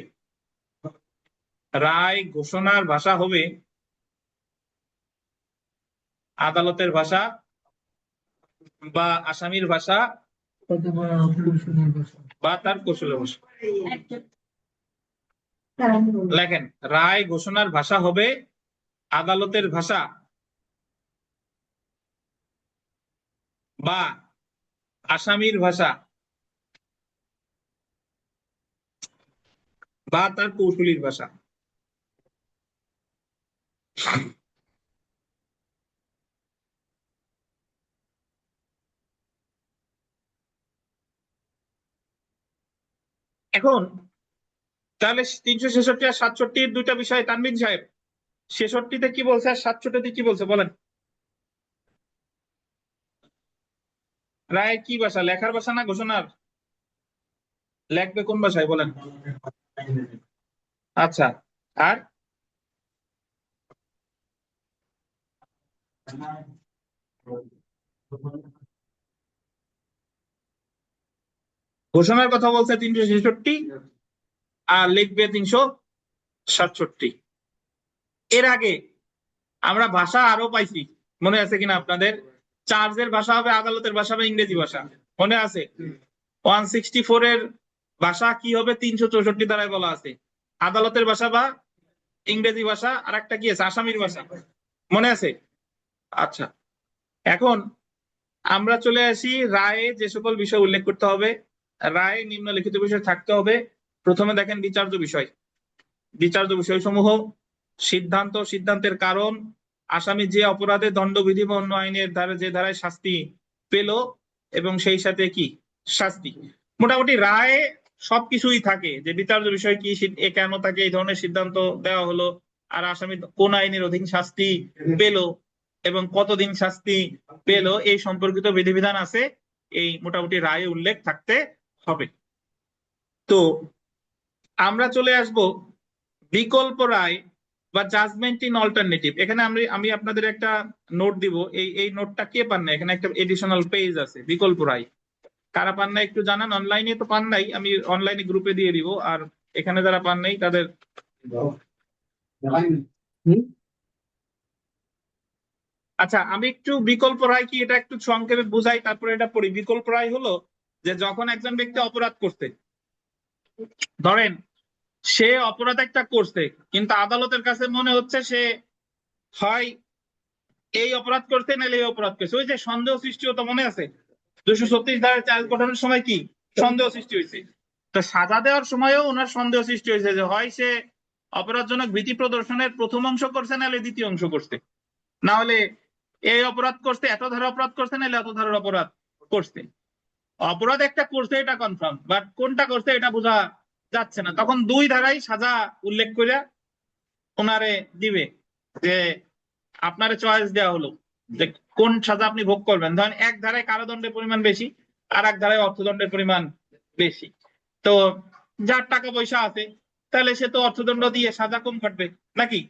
রায় ঘোষণার ভাষা হবে আদালতের ভাষা বা আসামির ভাষা বা তার কৌশলের ভাষা। লেখেন রায় ঘোষণার ভাষা হবে আদালতের ভাষা বা আসামির ভাষা বা তার কৌশলীর ভাষা। এখন তাহলে 366 আর 67 দুইটা বিষয় তানভীর সাহেব, 66তে কি বলছে আর 67তে কি বলছে বলেন? রায় কি ভাষা, লেখার ভাষা না ঘোষণার? লেখবে কোন ভাষায় বলেন? আচ্ছা, আর ঘোষণার কথা বলছে 366 আর লিখবে 367। এর আগে আমরা ভাষা আরো পাইছি, মনে আছে কিনা আপনাদের? চার্জের ভাষা হবে আদালতের ভাষা বা ইংরেজি ভাষা, মনে আছে? 164 এর ভাষা কি হবে? 364 দ্বারাই বলা আছে আদালতের ভাষা বা ইংরেজি ভাষা, আর একটা কি আছে? আসামির ভাষা, মনে আছে? আচ্ছা, এখন আমরা চলে আসি রায়ে যে সকল বিষয় উল্লেখ করতে হবে। রায়ে নিম্নলিখিত বিষয় থাকতে হবে। প্রথমে দেখেন বিচার্য বিষয়, বিচার্য বিষয়সমূহ সিদ্ধান্ত, সিদ্ধান্তের কারণ, আসামি যে অপরাধে দণ্ডবিধি বা অন্য আইনের ধারা যে ধারায় শাস্তি পেল এবং সেই সাথে কি শাস্তি। মোটামুটি রায়ে সবকিছুই থাকে, যে বিচার্য বিষয় কি, এ কেন তাকে এই ধরনের সিদ্ধান্ত দেওয়া হলো, আর আসামি কোন আইনের অধীন শাস্তি পেল এবং কতদিন শাস্তি পেল, এই সম্পর্কিত বিধিবিধান আছে, এই মোটামুটি রায়ে উল্লেখ থাকতে হবে। তো আমরা চলে আসব বিকল্প রায় বা জাজমেন্ট ইন অল্টারনেটিভ। এখানে আমি আপনাদের একটা নোট দিব, এই নোটটা কে পান না? এখানে একটা এডিশনাল পেজ আছে বিকল্প রায়, কারা পান না একটু জানান। অনলাইনে তো পান নাই, আমি অনলাইনে গ্রুপে দিয়ে দিব, আর এখানে যারা পান নাই তাদের। আচ্ছা, আমি একটু বিকল্প রায় কি এটা একটু সংক্ষেপে বুঝাই, তারপরে এটা পড়ি। বিকল্প রায় হলো যে যখন একজন ব্যক্তি অপরাধ করতে, ধরেন সে অপরাধ একটা করছে কিন্তু আদালতের কাছে মনে হচ্ছে সে হয় এই অপরাধ করছে নাহলে এই অপরাধ করছে, ওই যে সন্দেহ সৃষ্টি হতো, মনে আছে? 236 ধারায় চার্জ গঠনের সময় কি সন্দেহ সৃষ্টি হয়েছে, তো সাজা দেওয়ার সময়ও ওনার সন্দেহ সৃষ্টি হয়েছে যে হয় সে অপরাধজনক ভীতি প্রদর্শনের প্রথম অংশ করছে নাহলে দ্বিতীয় অংশ করছে, না হলে এই অপরাধ করছে, এত ধারা অপরাধ করছে নাহলে এত ধারার অপরাধ করছে। অপরাধ একটা করছে এটা কনফার্ম, বাট কোনটা করছে এটা বোঝা যাচ্ছে না, তখন দুই ধারাই সাজা উল্লেখ করে ওনারে দিবে, যে আপনারে চয়েস দেওয়া হলো যে কোন সাজা আপনি ভোগ করবেন। ধরেন এক ধারায় কারাদণ্ডের পরিমাণ বেশি, আর এক ধারায় অর্থদণ্ডের পরিমাণ বেশি, তো যার টাকা পয়সা আছে তাহলে সে তো অর্থদণ্ড দিয়ে সাজা কম কাটবে নাকি,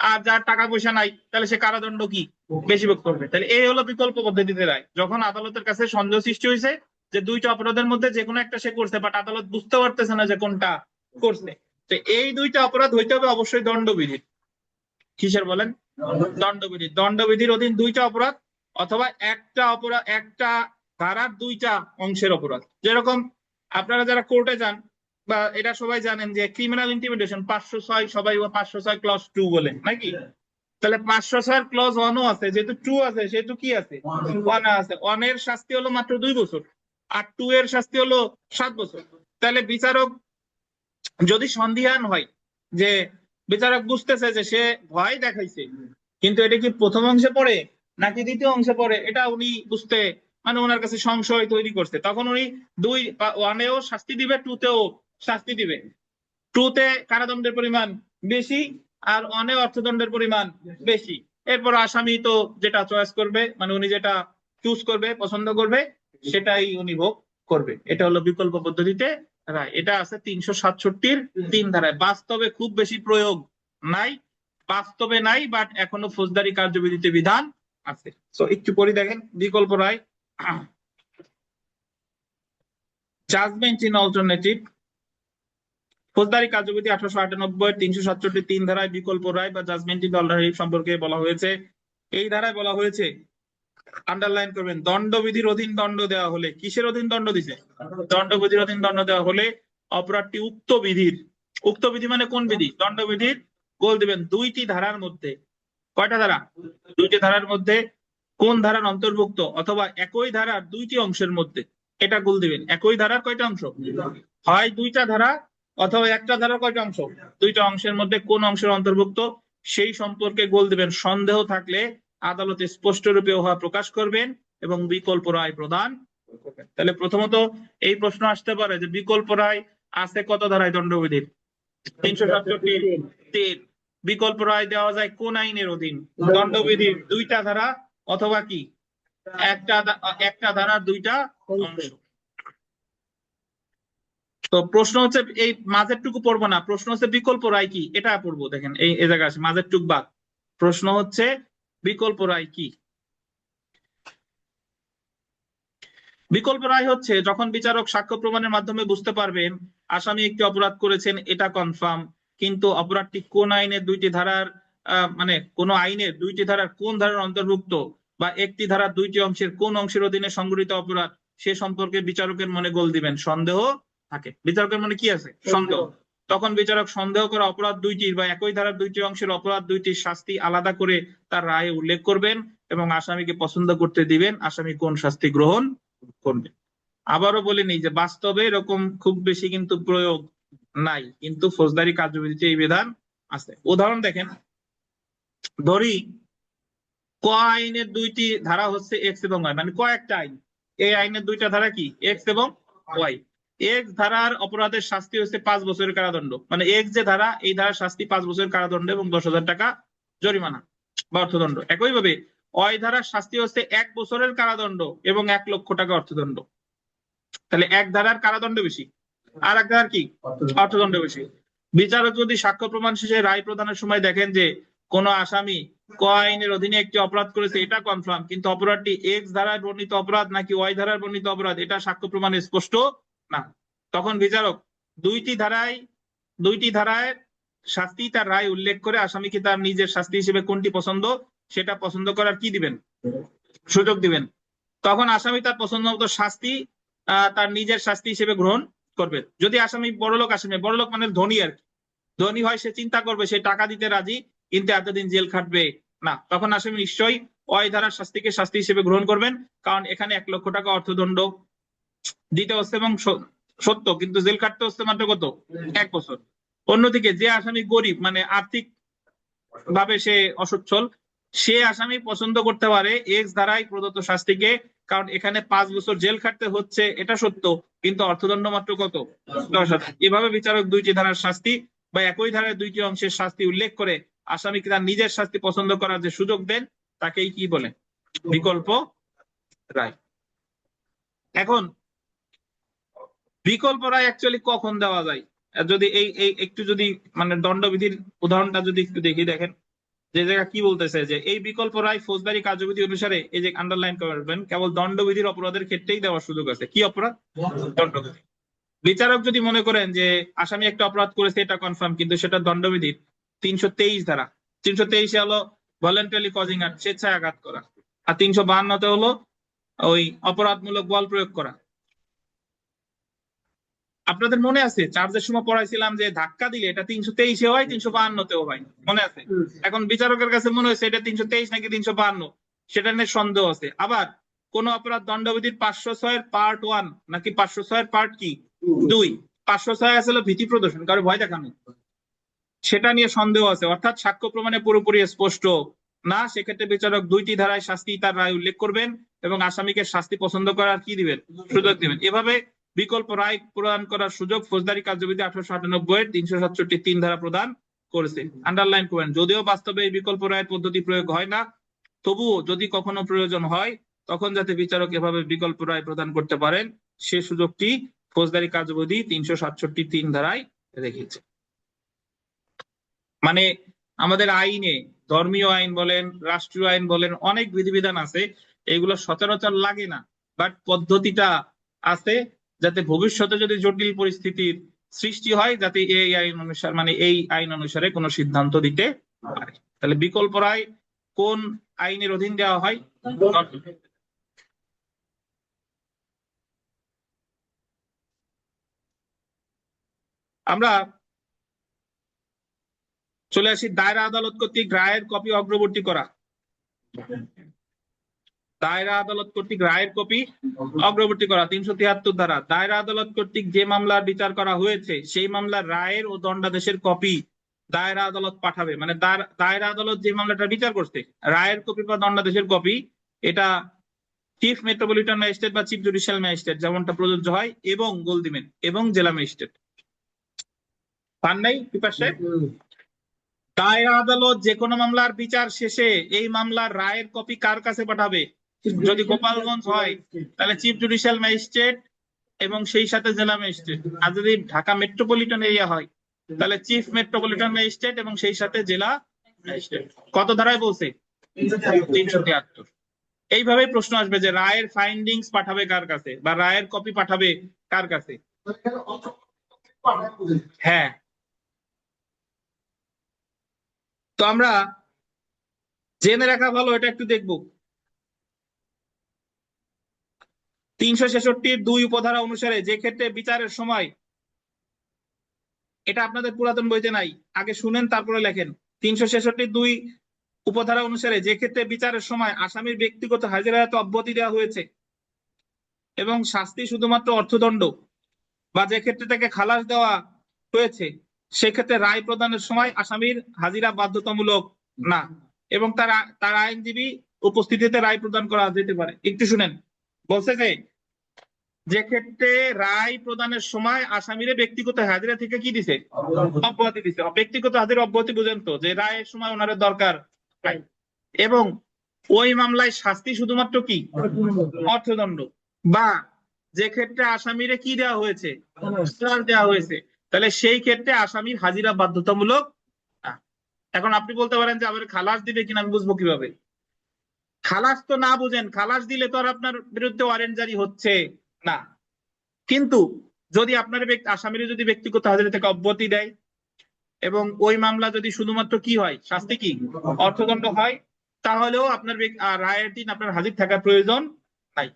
আর যার টাকা পয়সা নাই তাহলে সে কারাদণ্ড কি বেশি ভোগ করবে। তাহলে এই হলো বিকল্প পদ্ধতিতে রায়, যখন আদালতের কাছে সন্দেহ সৃষ্টি হয়েছে যে দুইটা অপরাধের মধ্যে যে কোনো একটা সে করছে, বাট আদালত বুঝতে পারতেছে না যে কোনটা করছে, তো এই দুইটা অপরাধ হইতে হবে অবশ্যই দণ্ডবিধির। কিসের বলেন? দণ্ডবিধি। দণ্ডবিধির অধীন দুইটা অপরাধ অথবা একটা অপরাধ, একটা ধারার দুইটা অংশের অপরাধ। যেরকম আপনারা যারা কোর্টে যান বা এটা সবাই জানেন যে ক্রিমিনাল ইন্টিমিডেশন 506 সবাই 506 ক্লজ 2 বলে নাকি? তাহলে 506 ক্লজ 1ও আছে, যেহেতু 2 আছে সেহেতু কি আছে 1 আছে। 1 এর শাস্তি হলো মাত্র 2 বছর আর 2 এর শাস্তি হলো 7 বছর। তাহলে বিচারক যদি সন্দিহান হয় যে বিচারক বুঝতেছে যে সে ভয় দেখাইছে কিন্তু এটা কি প্রথম অংশে পড়ে নাকি দ্বিতীয় অংশে পড়ে, এটা উনি বুঝতে মানে ওনার কাছে সংশয় তৈরি করছে, তখন উনি 1-এও শাস্তি দিবে, 2-তেও শাস্তি দিবে। 2-তে কারাদণ্ডের পরিমাণ বেশি আর 1-এ অর্থদণ্ডের পরিমাণ বেশি। এরপর আসামি তো যেটা চয়েস করবে, মানে উনি যেটা চুজ করবে, পছন্দ করবে, সেটাই উনি ভোগ করবে। এটা হলো বিকল্প পদ্ধতিতে রায়। এটা আছে 367-র 3 ধারায়। বাস্তবে খুব বেশি প্রয়োগ নাই, বাস্তবে নাই, বাট এখনো ফৌজদারি কার্যবিধিতে বিধান আছে। সো একটু পরে দেখেন বিকল্প রায়। জাজমেন্ট ইন অল্টারনেটিভ, ফৌজদারি কার্যবিধি 1898 367 3 ধারায় বিকল্প রায় বা জাজমেন্ট ইন অল্টারনেটিভ সম্পর্কে বলা হয়েছে। এই ধারায় বলা হয়েছে, আন্ডারলাইন করবেন, দণ্ডবিধির অধীন দণ্ড দেওয়া হলে, কিসের অধীন দণ্ড দিছে? দণ্ডবিধির অধীন দণ্ড দেওয়া হলে অপরাধটি উক্ত বিধির, উক্ত বিধি মানে কোন বিধি? দণ্ডবিধির, গোল দিবেন 2টি ধারার মধ্যে। কয়টা ধারা? 2টি ধারার মধ্যে কোন ধারার অন্তর্ভুক্ত অথবা একই ধারার 2টি অংশের মধ্যে, এটা গোল দিবেন। একই ধারার কয়টা অংশ? হয় 2টা ধারা অথবা একটা ধারার কয়টা অংশ? 2টা অংশের মধ্যে কোন অংশের অন্তর্ভুক্ত সেই সম্পর্কে গোল দিবেন। সন্দেহ থাকলে আদালতে স্পষ্টরূপে উহা প্রকাশ করবেন এবং বিকল্প রায় প্রদান করবেন। তাহলে প্রথমত এই প্রশ্ন আসতে পারে যে বিকল্প রায় আছে কত ধারায় দণ্ডবিধির? 367-3। বিকল্প রায় দেওয়া যায় কোন আইনের অধীন? দণ্ডবিধির 2টা ধারা অথবা কি একটা ধারার 2টা অংশ। তো প্রশ্ন হচ্ছে এই মাঝের টুকু পড়বো না, প্রশ্ন হচ্ছে বিকল্প রায় কি এটা পড়বো। দেখেন এই জায়গায় আসে মাঝের টুক বাদ। প্রশ্ন হচ্ছে বিকল্প রায় কি? বিকল্প রায় হচ্ছে যখন বিচারক সাক্ষ্য প্রমাণের মাধ্যমে বুঝতে পারবেন আসামি একটি অপরাধ করেছেন, এটা কনফার্ম, কিন্তু অপরাধটি কোন আইনের 2টি ধারার মানে কোন আইনের 2টি ধারার কোন ধারার অন্তর্ভুক্ত বা একটি ধারার 2টি অংশের কোন অংশের অধীনে সংগঠিত অপরাধ সে সম্পর্কে বিচারকের মনে গোল দিবেন। সন্দেহ থাকে, বিচারকের মনে কি আছে? সন্দেহ। তখন বিচারক সন্দেহ করা অপরাধ 2টির বা একই ধারার 2টি অংশের অপরাধ 2টির শাস্তি আলাদা করে তার রায়ে উল্লেখ করবেন এবং আসামিকে পছন্দ করতে দিবেন আসামি কোন শাস্তি গ্রহণ করবে। আবারও বলিনি যে বাস্তবে এরকম খুব বেশি কিন্তু প্রয়োগ নাই, কিন্তু ফৌজদারি কার্যবিধিতে এই বিধান আছে। উদাহরণ দেখেন, ধরি ক আইনের 2টি ধারা হচ্ছে এক্স এবং ওয়াই, মানে কয়েকটা আইন, এই আইনের 2টা ধারা কি? এক্স এবং ওয়াই। এক্স ধারার অপরাধের শাস্তি হচ্ছে 5 বছরের কারাদণ্ড, মানে এক্স যে ধারা এই ধারার শাস্তি 5 বছরের কারাদণ্ড এবং 10,000 টাকা জরিমানা বা অর্থদণ্ড। একইভাবে ওয়াই ধারার শাস্তি হচ্ছে 1 বছরের কারাদণ্ড এবং 1 লক্ষ টাকা অর্থদণ্ড। তাহলে এক ধারার কারাদণ্ড বেশি আর এক ধারার কি? অর্থদণ্ড বেশি। বিচারক যদি সাক্ষ্য প্রমাণ শেষে রায় প্রদানের সময় দেখেন যে কোন আসামি ক আইনের অধীনে একটি অপরাধ করেছে, এটা কনফার্ম, কিন্তু অপরাধটি এক্স ধারায় বর্ণিত অপরাধ নাকি ওয়াই ধারায় বর্ণিত অপরাধ এটা সাক্ষ্য প্রমাণে স্পষ্ট না, তখন বিচারক 2টি ধারায় শাস্তি তার রায় উল্লেখ করে আসামিকে তার নিজের শাস্তি হিসেবে কোনটি পছন্দ সেটা পছন্দ করার কি দিবেন? সুযোগ দিবেন। তখন আসামি তার পছন্দ মতো শাস্তি তার নিজের শাস্তি হিসেবে গ্রহণ করবে। যদি আসামি বড়লোক আসামি, বড়লোক মানে ধনী আর কি, ধনী হয়, সে চিন্তা করবে সে টাকা দিতে রাজি কিন্তু এতদিন জেল খাটবে না, তখন আসামি নিশ্চয়ই ওই ধারার শাস্তিকে শাস্তি হিসেবে গ্রহণ করবেন, কারণ এখানে 1 লক্ষ টাকা অর্থদণ্ড দিতে হচ্ছে এবং সত্য, কিন্তু জেল খাটতে হচ্ছে মাত্র কত? 1 বছর। অন্যদিকে যে আসামি গরিব, মানে আর্থিক ভাবে সে অসচ্ছল, সে আসামি পছন্দ করতে পারে এক্স ধারায় প্রদত্ত শাস্তিকে, কারণ এখানে 5 বছর জেল খাটতে হচ্ছে এটা সত্য, কিন্তু অর্থদণ্ড মাত্র কত? 10,000। এভাবে বিচারক 2টি ধারার শাস্তি বা একই ধারার 2টি অংশের শাস্তি উল্লেখ করে আসামিকে তার নিজের শাস্তি পছন্দ করার যে সুযোগ দেন তাকেই কি বলে? বিকল্প রায়। এখন বিকল্প রায় অ্যাকচুয়ালি কখন দেওয়া যায়? যদি এই একটু যদি মানে দণ্ডবিধির উদাহরণটা যদি একটু দেখি, দেখেন যে জায়গা কি বলতেছে যে এই বিকল্প রায় ফৌজদারি কার্যবিধি অনুসারে, এই যে আন্ডারলাইন করবেন, কেবল দণ্ডবিধির অপরাধের ক্ষেত্রেই দেওয়ার সুযোগ আছে। কি অপরাধ? দণ্ডবিধি। বিচারক যদি মনে করেন যে আসামি একটা অপরাধ করেছে এটা কনফার্ম, কিন্তু সেটা দণ্ডবিধির 323 ধারা, 323 হলো ভলেন্টারি কজিং আক্ট, স্বেচ্ছায় আঘাত করা, আর 352 হলো ওই অপরাধমূলক বল প্রয়োগ করা। আপনাদের মনে আছে চার্জের সময় পড়াইছিলাম যে ধাক্কা দিলে এটা 323 হয় 352 হয়, মনে আছে? এখন বিচারকের কাছে মনে হয়েছে এটা 323 নাকি 352, সেটা নিয়ে সন্দেহ আছে। আবার কোন অপরাধ দণ্ডবিধির 506 পার্ট 1 নাকি 506 পার্ট কি 2, 506 আসলে ভীতি প্রদর্শন, কারো ভয় দেখানো, সেটা নিয়ে সন্দেহ আছে, অর্থাৎ সাক্ষ্য প্রমাণে পুরোপুরি স্পষ্ট না, সেক্ষেত্রে বিচারক 2টি ধারায় শাস্তি তার রায় উল্লেখ করবেন এবং আসামিকে শাস্তি পছন্দ করার কি দিবেন, সুযোগ দিবেন। এভাবে বিকল্প রায় প্রদান করার সুযোগ ফৌজদারি কার্যবিধি 1898 এর 367 3 ধারা প্রদান করেছে। আন্ডারলাইন করবেন, যদিও বাস্তবে এই বিকল্প রায়ের পদ্ধতি প্রয়োগ হয় না, তবুও যদি কখনো প্রয়োজন হয় তখন যাতে বিচারক এভাবে বিকল্প রায় প্রদান করতে পারেন সে সুযোগটি ফৌজদারি কার্যবিধি 367 3 ধারায় রেখেছে। মানে আমাদের আইনে ধর্মীয় আইন বলেন, রাষ্ট্রীয় আইন বলেন, অনেক বিধিবিধান আছে, এগুলো সচরাচর লাগে না, বাট পদ্ধতিটা আছে যাতে ভবিষ্যতে যদি জটিল পরিস্থিতির সৃষ্টি হয় যাতে এই আইন অনুসারে, মানে এই আইন অনুসারে কোনো সিদ্ধান্ত দিতে পারে। তাহলে বিকল্প রায় কোন আইনের অধীন দেওয়া হয়? আমরা চলে আসি দায়রা আদালত কর্তৃক রায়ের কপি অগ্রবর্তী করা। দায়রা আদালত কর্তৃক রায়ের কপি অগ্রবর্তী করা 373 ধারা। দায়রা আদালত কর্তৃক যে মামলার বিচার করা হয়েছে সেই মামলার রায়ের ও দণ্ডাদেশের কপি দায়রা আদালত পাঠাবে। মানে দায়রা আদালত যে মামলাটা বিচার করছে রায়ের কপি বা দণ্ডাদেশের কপি এটা চিফ মেট্রোপলিটন ম্যাজিস্ট্রেট বা চিফ জুডিশিয়াল ম্যাজিস্ট্রেট যেমনটা প্রযোজ্য হয় এবং গোল দিবেন এবং জেলা ম্যাজিস্ট্রেট। পান নাই পিপার সাহেব? দায়রা আদালত যে কোনো মামলার বিচার শেষে এই মামলার রায়ের কপি কার কাছে পাঠাবে? যদি গোপালগঞ্জ হয় তাহলে চিফ জুডিশিয়াল ম্যাজিস্ট্রেট এবং সেই সাথে জেলা ম্যাজিস্ট্রেট, আর যদি ঢাকা মেট্রোপলিটন এরিয়া হয় তাহলে চিফ মেট্রোপলিটন ম্যাজিস্ট্রেট এবং সেই সাথে জেলা ম্যাজিস্ট্রেট। কত ধারায় বলছে? 373। এইভাবে প্রশ্ন আসবে যে রায়ের ফাইন্ডিংস পাঠাবে কার কাছে বা রায়ের কপি পাঠাবে কার কাছে? হ্যাঁ, তো আমরা জেনে রাখা ভালো, এটা একটু দেখবো। 366(2) উপধারা অনুসারে যে ক্ষেত্রে বিচারের সময়, এটা আপনাদের পুরাতন বইতে নাই, আগে শুনেন তারপরে লেখেন। 366(2) উপধারা অনুসারে যে ক্ষেত্রে বিচারের সময় আসামির ব্যক্তিগত হাজিরাতে অব্যাহতি দেওয়া হয়েছে এবং শাস্তি শুধুমাত্র অর্থদণ্ড, বা যে ক্ষেত্রে তাকে খালাস দেওয়া হয়েছে সেক্ষেত্রে রায় প্রদানের সময় আসামির হাজিরা বাধ্যতামূলক না এবং তার আইনজীবী উপস্থিতিতে রায় প্রদান করা যেতে পারে। একটু শুনেন, বলছে যে ক্ষেত্রে রায় প্রদানের সময় আসামিরে ব্যক্তিগত হাজিরা থেকে কি দিছে? অব্যাহতি দিছে। ব্যক্তিগত হাজিরা অব্যাহতি বুঝেন তো, যে রায়ের সময় ওনার দরকার নাই এবং ওই মামলায় শাস্তি শুধুমাত্র কি অর্থদণ্ড, বা যে ক্ষেত্রে আসামিরে কি দেওয়া হয়েছে? খালাস দেওয়া হয়েছে, তাহলে সেই ক্ষেত্রে আসামির হাজিরা বাধ্যতামূলক না। এখন আপনি বলতে পারেন যে আবার খালাস দিবে কিনা আমি বুঝবো কিভাবে? খালাস তো না বুঝেন, খালাস দিলে তো আর আপনার বিরুদ্ধে ওয়ারেন্ট জারি হচ্ছে না, কিন্তু যদি আপনার আসামির যদি ব্যক্তিগত হাজিরা থেকে অব্যাহতি দেয় এবং ওই মামলা যদি শুধুমাত্র কি হয়, শাস্তি কি অর্থদণ্ড হয়, তাহলেও আপনার রায়ের দিন আপনার হাজির থাকার প্রয়োজন নাই,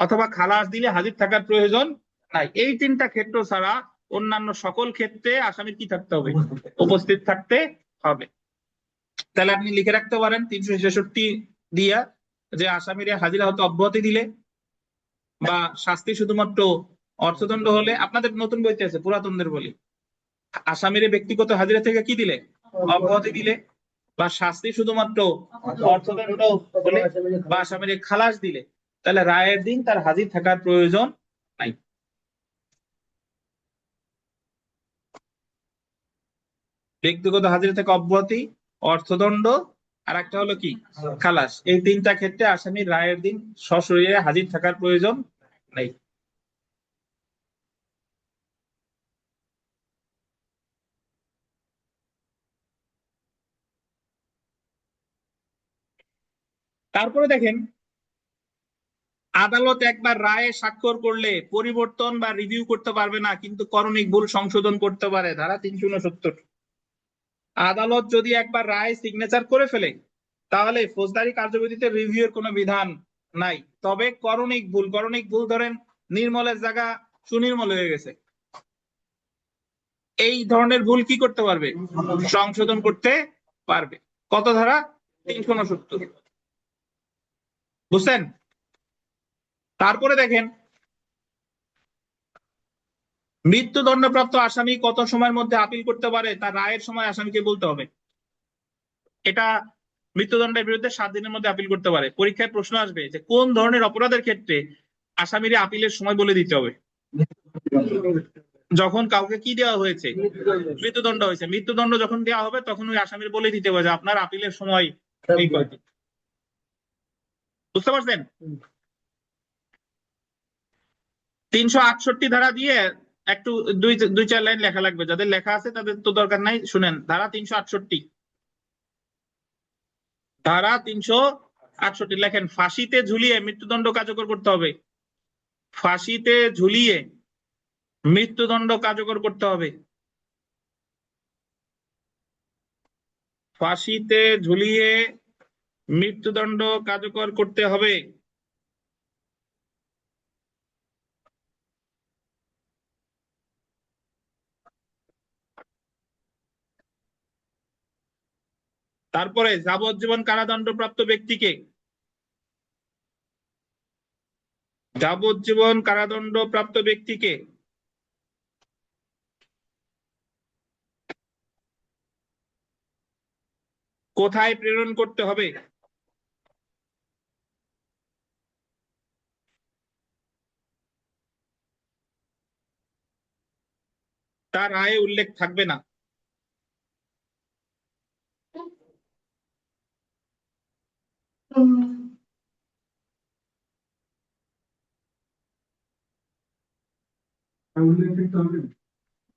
অথবা খালাস দিলে হাজির থাকার প্রয়োজন নাই। এই 3টা ক্ষেত্র ছাড়া অন্যান্য সকল ক্ষেত্রে আসামির কি থাকতে হবে? উপস্থিত থাকতে হবে। তাহলে আপনি লিখে রাখতে পারেন 366 দিয়া যে আসামিরা হাজিরা হতে অব্যাহতি দিলে বা শাস্তি শুধুমাত্র অর্থদণ্ড হলে, আপনাদের নতুন বইতে আছে, পুরাতনদের বলি, আসামিরে ব্যক্তিগত হাজিরা থেকে কি দিলে? অব্যাহতি দিলে, বা শাস্তি শুধুমাত্র অর্থদণ্ড হলে, বা আসামিরে খালাস দিলে, তাহলে রায়ের দিন তার হাজির থাকার প্রয়োজন নাই। ব্যক্তিগত হাজিরা থেকে অব্যাহতি, অর্থদণ্ড, আর একটা হলো কি খালাস। এই 3টা ক্ষেত্রে আসামির রায়ের দিন সশরীরে হাজির থাকার প্রয়োজন নেই। তারপরে দেখেন, আদালত একবার রায়ে স্বাক্ষর করলে পরিবর্তন বা রিভিউ করতে পারবে না, কিন্তু করণিক ভুল সংশোধন করতে পারে। ধারা 369। আদালত যদি একবার রায় সিগনেচার করে ফেলে তাহলে ফৌজদারি কার্যবিধিতে রিভিউ এর কোনো বিধান নাই, তবে করণিক ভুল ধরেন নির্মলের জায়গা সুনির্মল হয়ে গেছে, এই ধরনের ভুল কি করতে পারবে? সংশোধন করতে পারবে। কত ধারা? 369। বুঝছেন? তারপরে দেখেন, মৃত্যুদণ্ডপ্রাপ্ত আসামি কত সময়ের মধ্যে আপিল করতে পারে তার রায়ের সময় আসামিকে বলতে হবে। এটা মৃত্যুদণ্ডের বিরুদ্ধে 7 দিনের মধ্যে আপিল করতে পারে। পরীক্ষায় প্রশ্ন আসবে যে কোন ধরনের অপরাধের ক্ষেত্রে আসামিরে আপিলের সময় বলে দিতে হবে? যখন কাউকে কি দেওয়া হয়েছে? মৃত্যুদণ্ড হয়েছে। মৃত্যুদণ্ড যখন দেওয়া হবে তখন ওই আসামির বলে দিতে হবে যে আপনার আপিলের সময় এই কয়দিন। বুঝতে পারছেন? 368 ধারা দিয়ে একটু দুই চার লাইন লেখা লাগবে, যাদের লেখা আছে তাদের তো দরকার নাই। শুনেন, ধারা 368। ধারা 368 লেখেন, ফাঁসিতে ঝুলিয়ে মৃত্যুদণ্ড কার্যকর করতে হবে। ফাঁসিতে ঝুলিয়ে মৃত্যুদণ্ড কার্যকর করতে হবে। ফাঁসিতে ঝুলিয়ে মৃত্যুদণ্ড কার্যকর করতে হবে। তারপরে যাবজ্জীবন কারাদণ্ডপ্রাপ্ত ব্যক্তিকে কোথায় প্রেরণ করতে হবে? তার রায়ে উল্লেখ থাকবে না।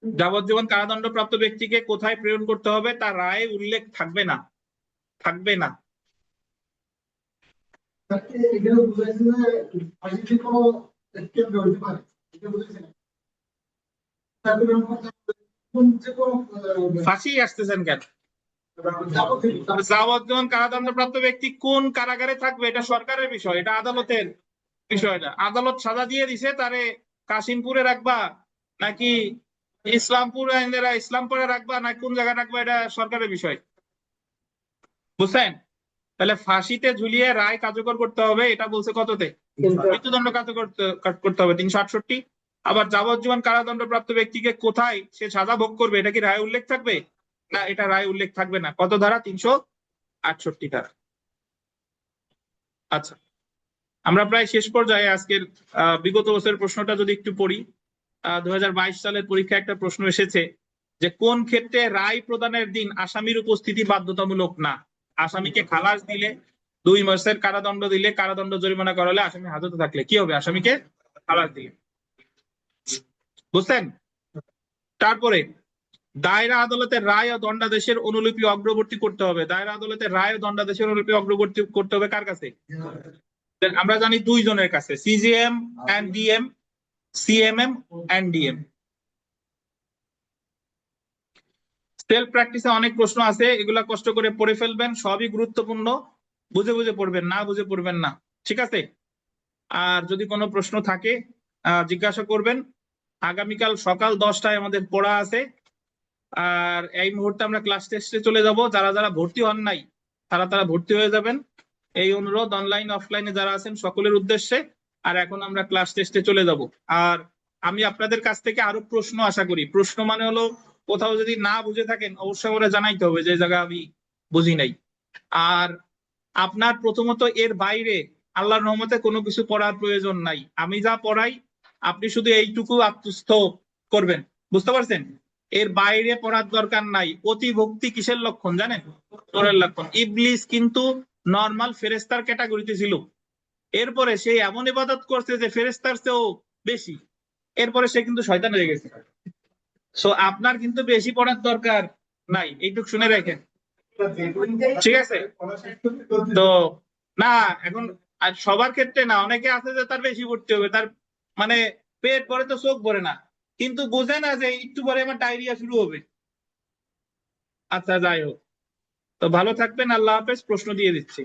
যাবজ্জীবন কারাদণ্ডপ্রাপ্ত ব্যক্তিকে কোথায় প্রেরণ করতে হবে তার রায়ে উল্লেখ থাকবে না। থাকবে না। এখানে বুঝাইছে যে ফাঁসিতে কোনো কেন্দ্র হইতে পারে, এটা বুঝাইছে না। তারপরে যে কোনো ফাঁসি আসতেছেন কেন? যাবজ্জীবন কারাদণ্ডপ্রাপ্ত ব্যক্তি কোন কারাগারে থাকবে এটা সরকারের বিষয়, এটা আদালতের বিষয় না। আদালত সাজা দিয়ে দিছে, তারে কাশিমপুরে রাখবা নাকি ইসলামপুরে রাখবা না কোন জায়গায় রাখবা, এটা সরকারের বিষয়। বুঝছেন? তাহলে ফাঁসিতে ঝুলিয়ে রায় কার্যকর করতে হবে, এটা বলছে কততে? মৃত্যুদণ্ড কার্যকর করতে হবে 368। আবার যাবজ্জীবন কারাদণ্ডপ্রাপ্ত ব্যক্তিকে কোথায় সে সাজা ভোগ করবে এটা কি রায় উল্লেখ থাকবে? না, এটা রায় উল্লেখ থাকবে না। কত ধারা? 368 ধারা। আচ্ছা, আমরা প্রায় শেষ পর্যায়ে। আজকের বিগত বছরের প্রশ্নটা যদি একটু পড়ি। 2022 সালের পরীক্ষায় একটা প্রশ্ন এসেছে যে কোন ক্ষেত্রে রায় প্রদানের দিন আসামির উপস্থিতি বাধ্যতামূলক না? আসামিকে খালাস দিলে, 2 মাসের কারাদণ্ড দিলে, কারাদণ্ড জরিমানা করালে, আসামি হাজতে থাকলে কি হবে? আসামিকে খালাস দিলে। বুঝছেন? তারপরে দায়রা আদালতের রায় ও দণ্ডাদেশের অনুলিপি অগ্রবর্তী করতে হবে। দায়রা আদালতের রায় ও দণ্ডাদেশের অনুলিপি অগ্রবর্তী করতে হবে কার কাছে? আমরা জানি 2 জনের কাছে, CGM and DM, CMM and DM. Self প্র্যাকটিসে অনেক প্রশ্ন আছে, এগুলা কষ্ট করে পড়ে ফেলবেন, সবই গুরুত্বপূর্ণ। বুঝে বুঝে পড়বেন, না বুঝে পড়বেন না। ঠিক আছে? আর যদি কোনো প্রশ্ন থাকে জিজ্ঞাসা করবেন। আগামীকাল সকাল 10টায় আমাদের পড়া আছে। আর এই মুহূর্তে আমরা ক্লাস টেস্টে চলে যাব। যারা যারা ভর্তি হন নাই তারা ভর্তি হয়ে যাবেন, এই অনুরোধ অনলাইন অফলাইনে যারা আছেন সকলের উদ্দেশ্যে। আর এখন আমরা ক্লাস টেস্টে চলে যাব। আর আমি আপনাদের কাছ থেকে আরো প্রশ্ন আশা করি। প্রশ্ন মানে হলো কোথাও যদি না বুঝে থাকেন অবশ্যই করে জানাইতে হবে যে জায়গা আমি বুঝি নাই। আর আপনার প্রথমত এর বাইরে আল্লাহর রহমতে কোনো কিছু পড়ার প্রয়োজন নাই। আমি যা পড়াই আপনি শুধু এইটুকু আত্মস্থ করবেন। বুঝতে পারছেন? এর বাইরে পড়ার দরকার নাই। অতি ভক্তি কিসের লক্ষণ জানেন? চোরের লক্ষণ। ইবলিস কিন্তু নরমাল ফেরেস্তার ক্যাটাগরিতে ছিল, এরপরে সে এমন ইবাদত করছে যে ফেরেস্তার চেয়েও বেশি, এরপরে সে কিন্তু শয়তান হয়ে গেছে। সো আপনার কিন্তু বেশি পড়ার দরকার নাই, এইটুকু শুনে রাখেন। ঠিক আছে? তো না, এখন আর সবার ক্ষেত্রে না, অনেকে আছে যে তার বেশি পড়তে হবে, তার মানে পেট ভরে তো চোখ ভরে না, কিন্তু বোঝে না যে একটু পরে আমার ডায়রিয়া শুরু হবে। আচ্ছা, যাই হোক, তো ভালো থাকবেন। আল্লাহ হাফেজ। প্রশ্ন দিয়ে দিচ্ছি।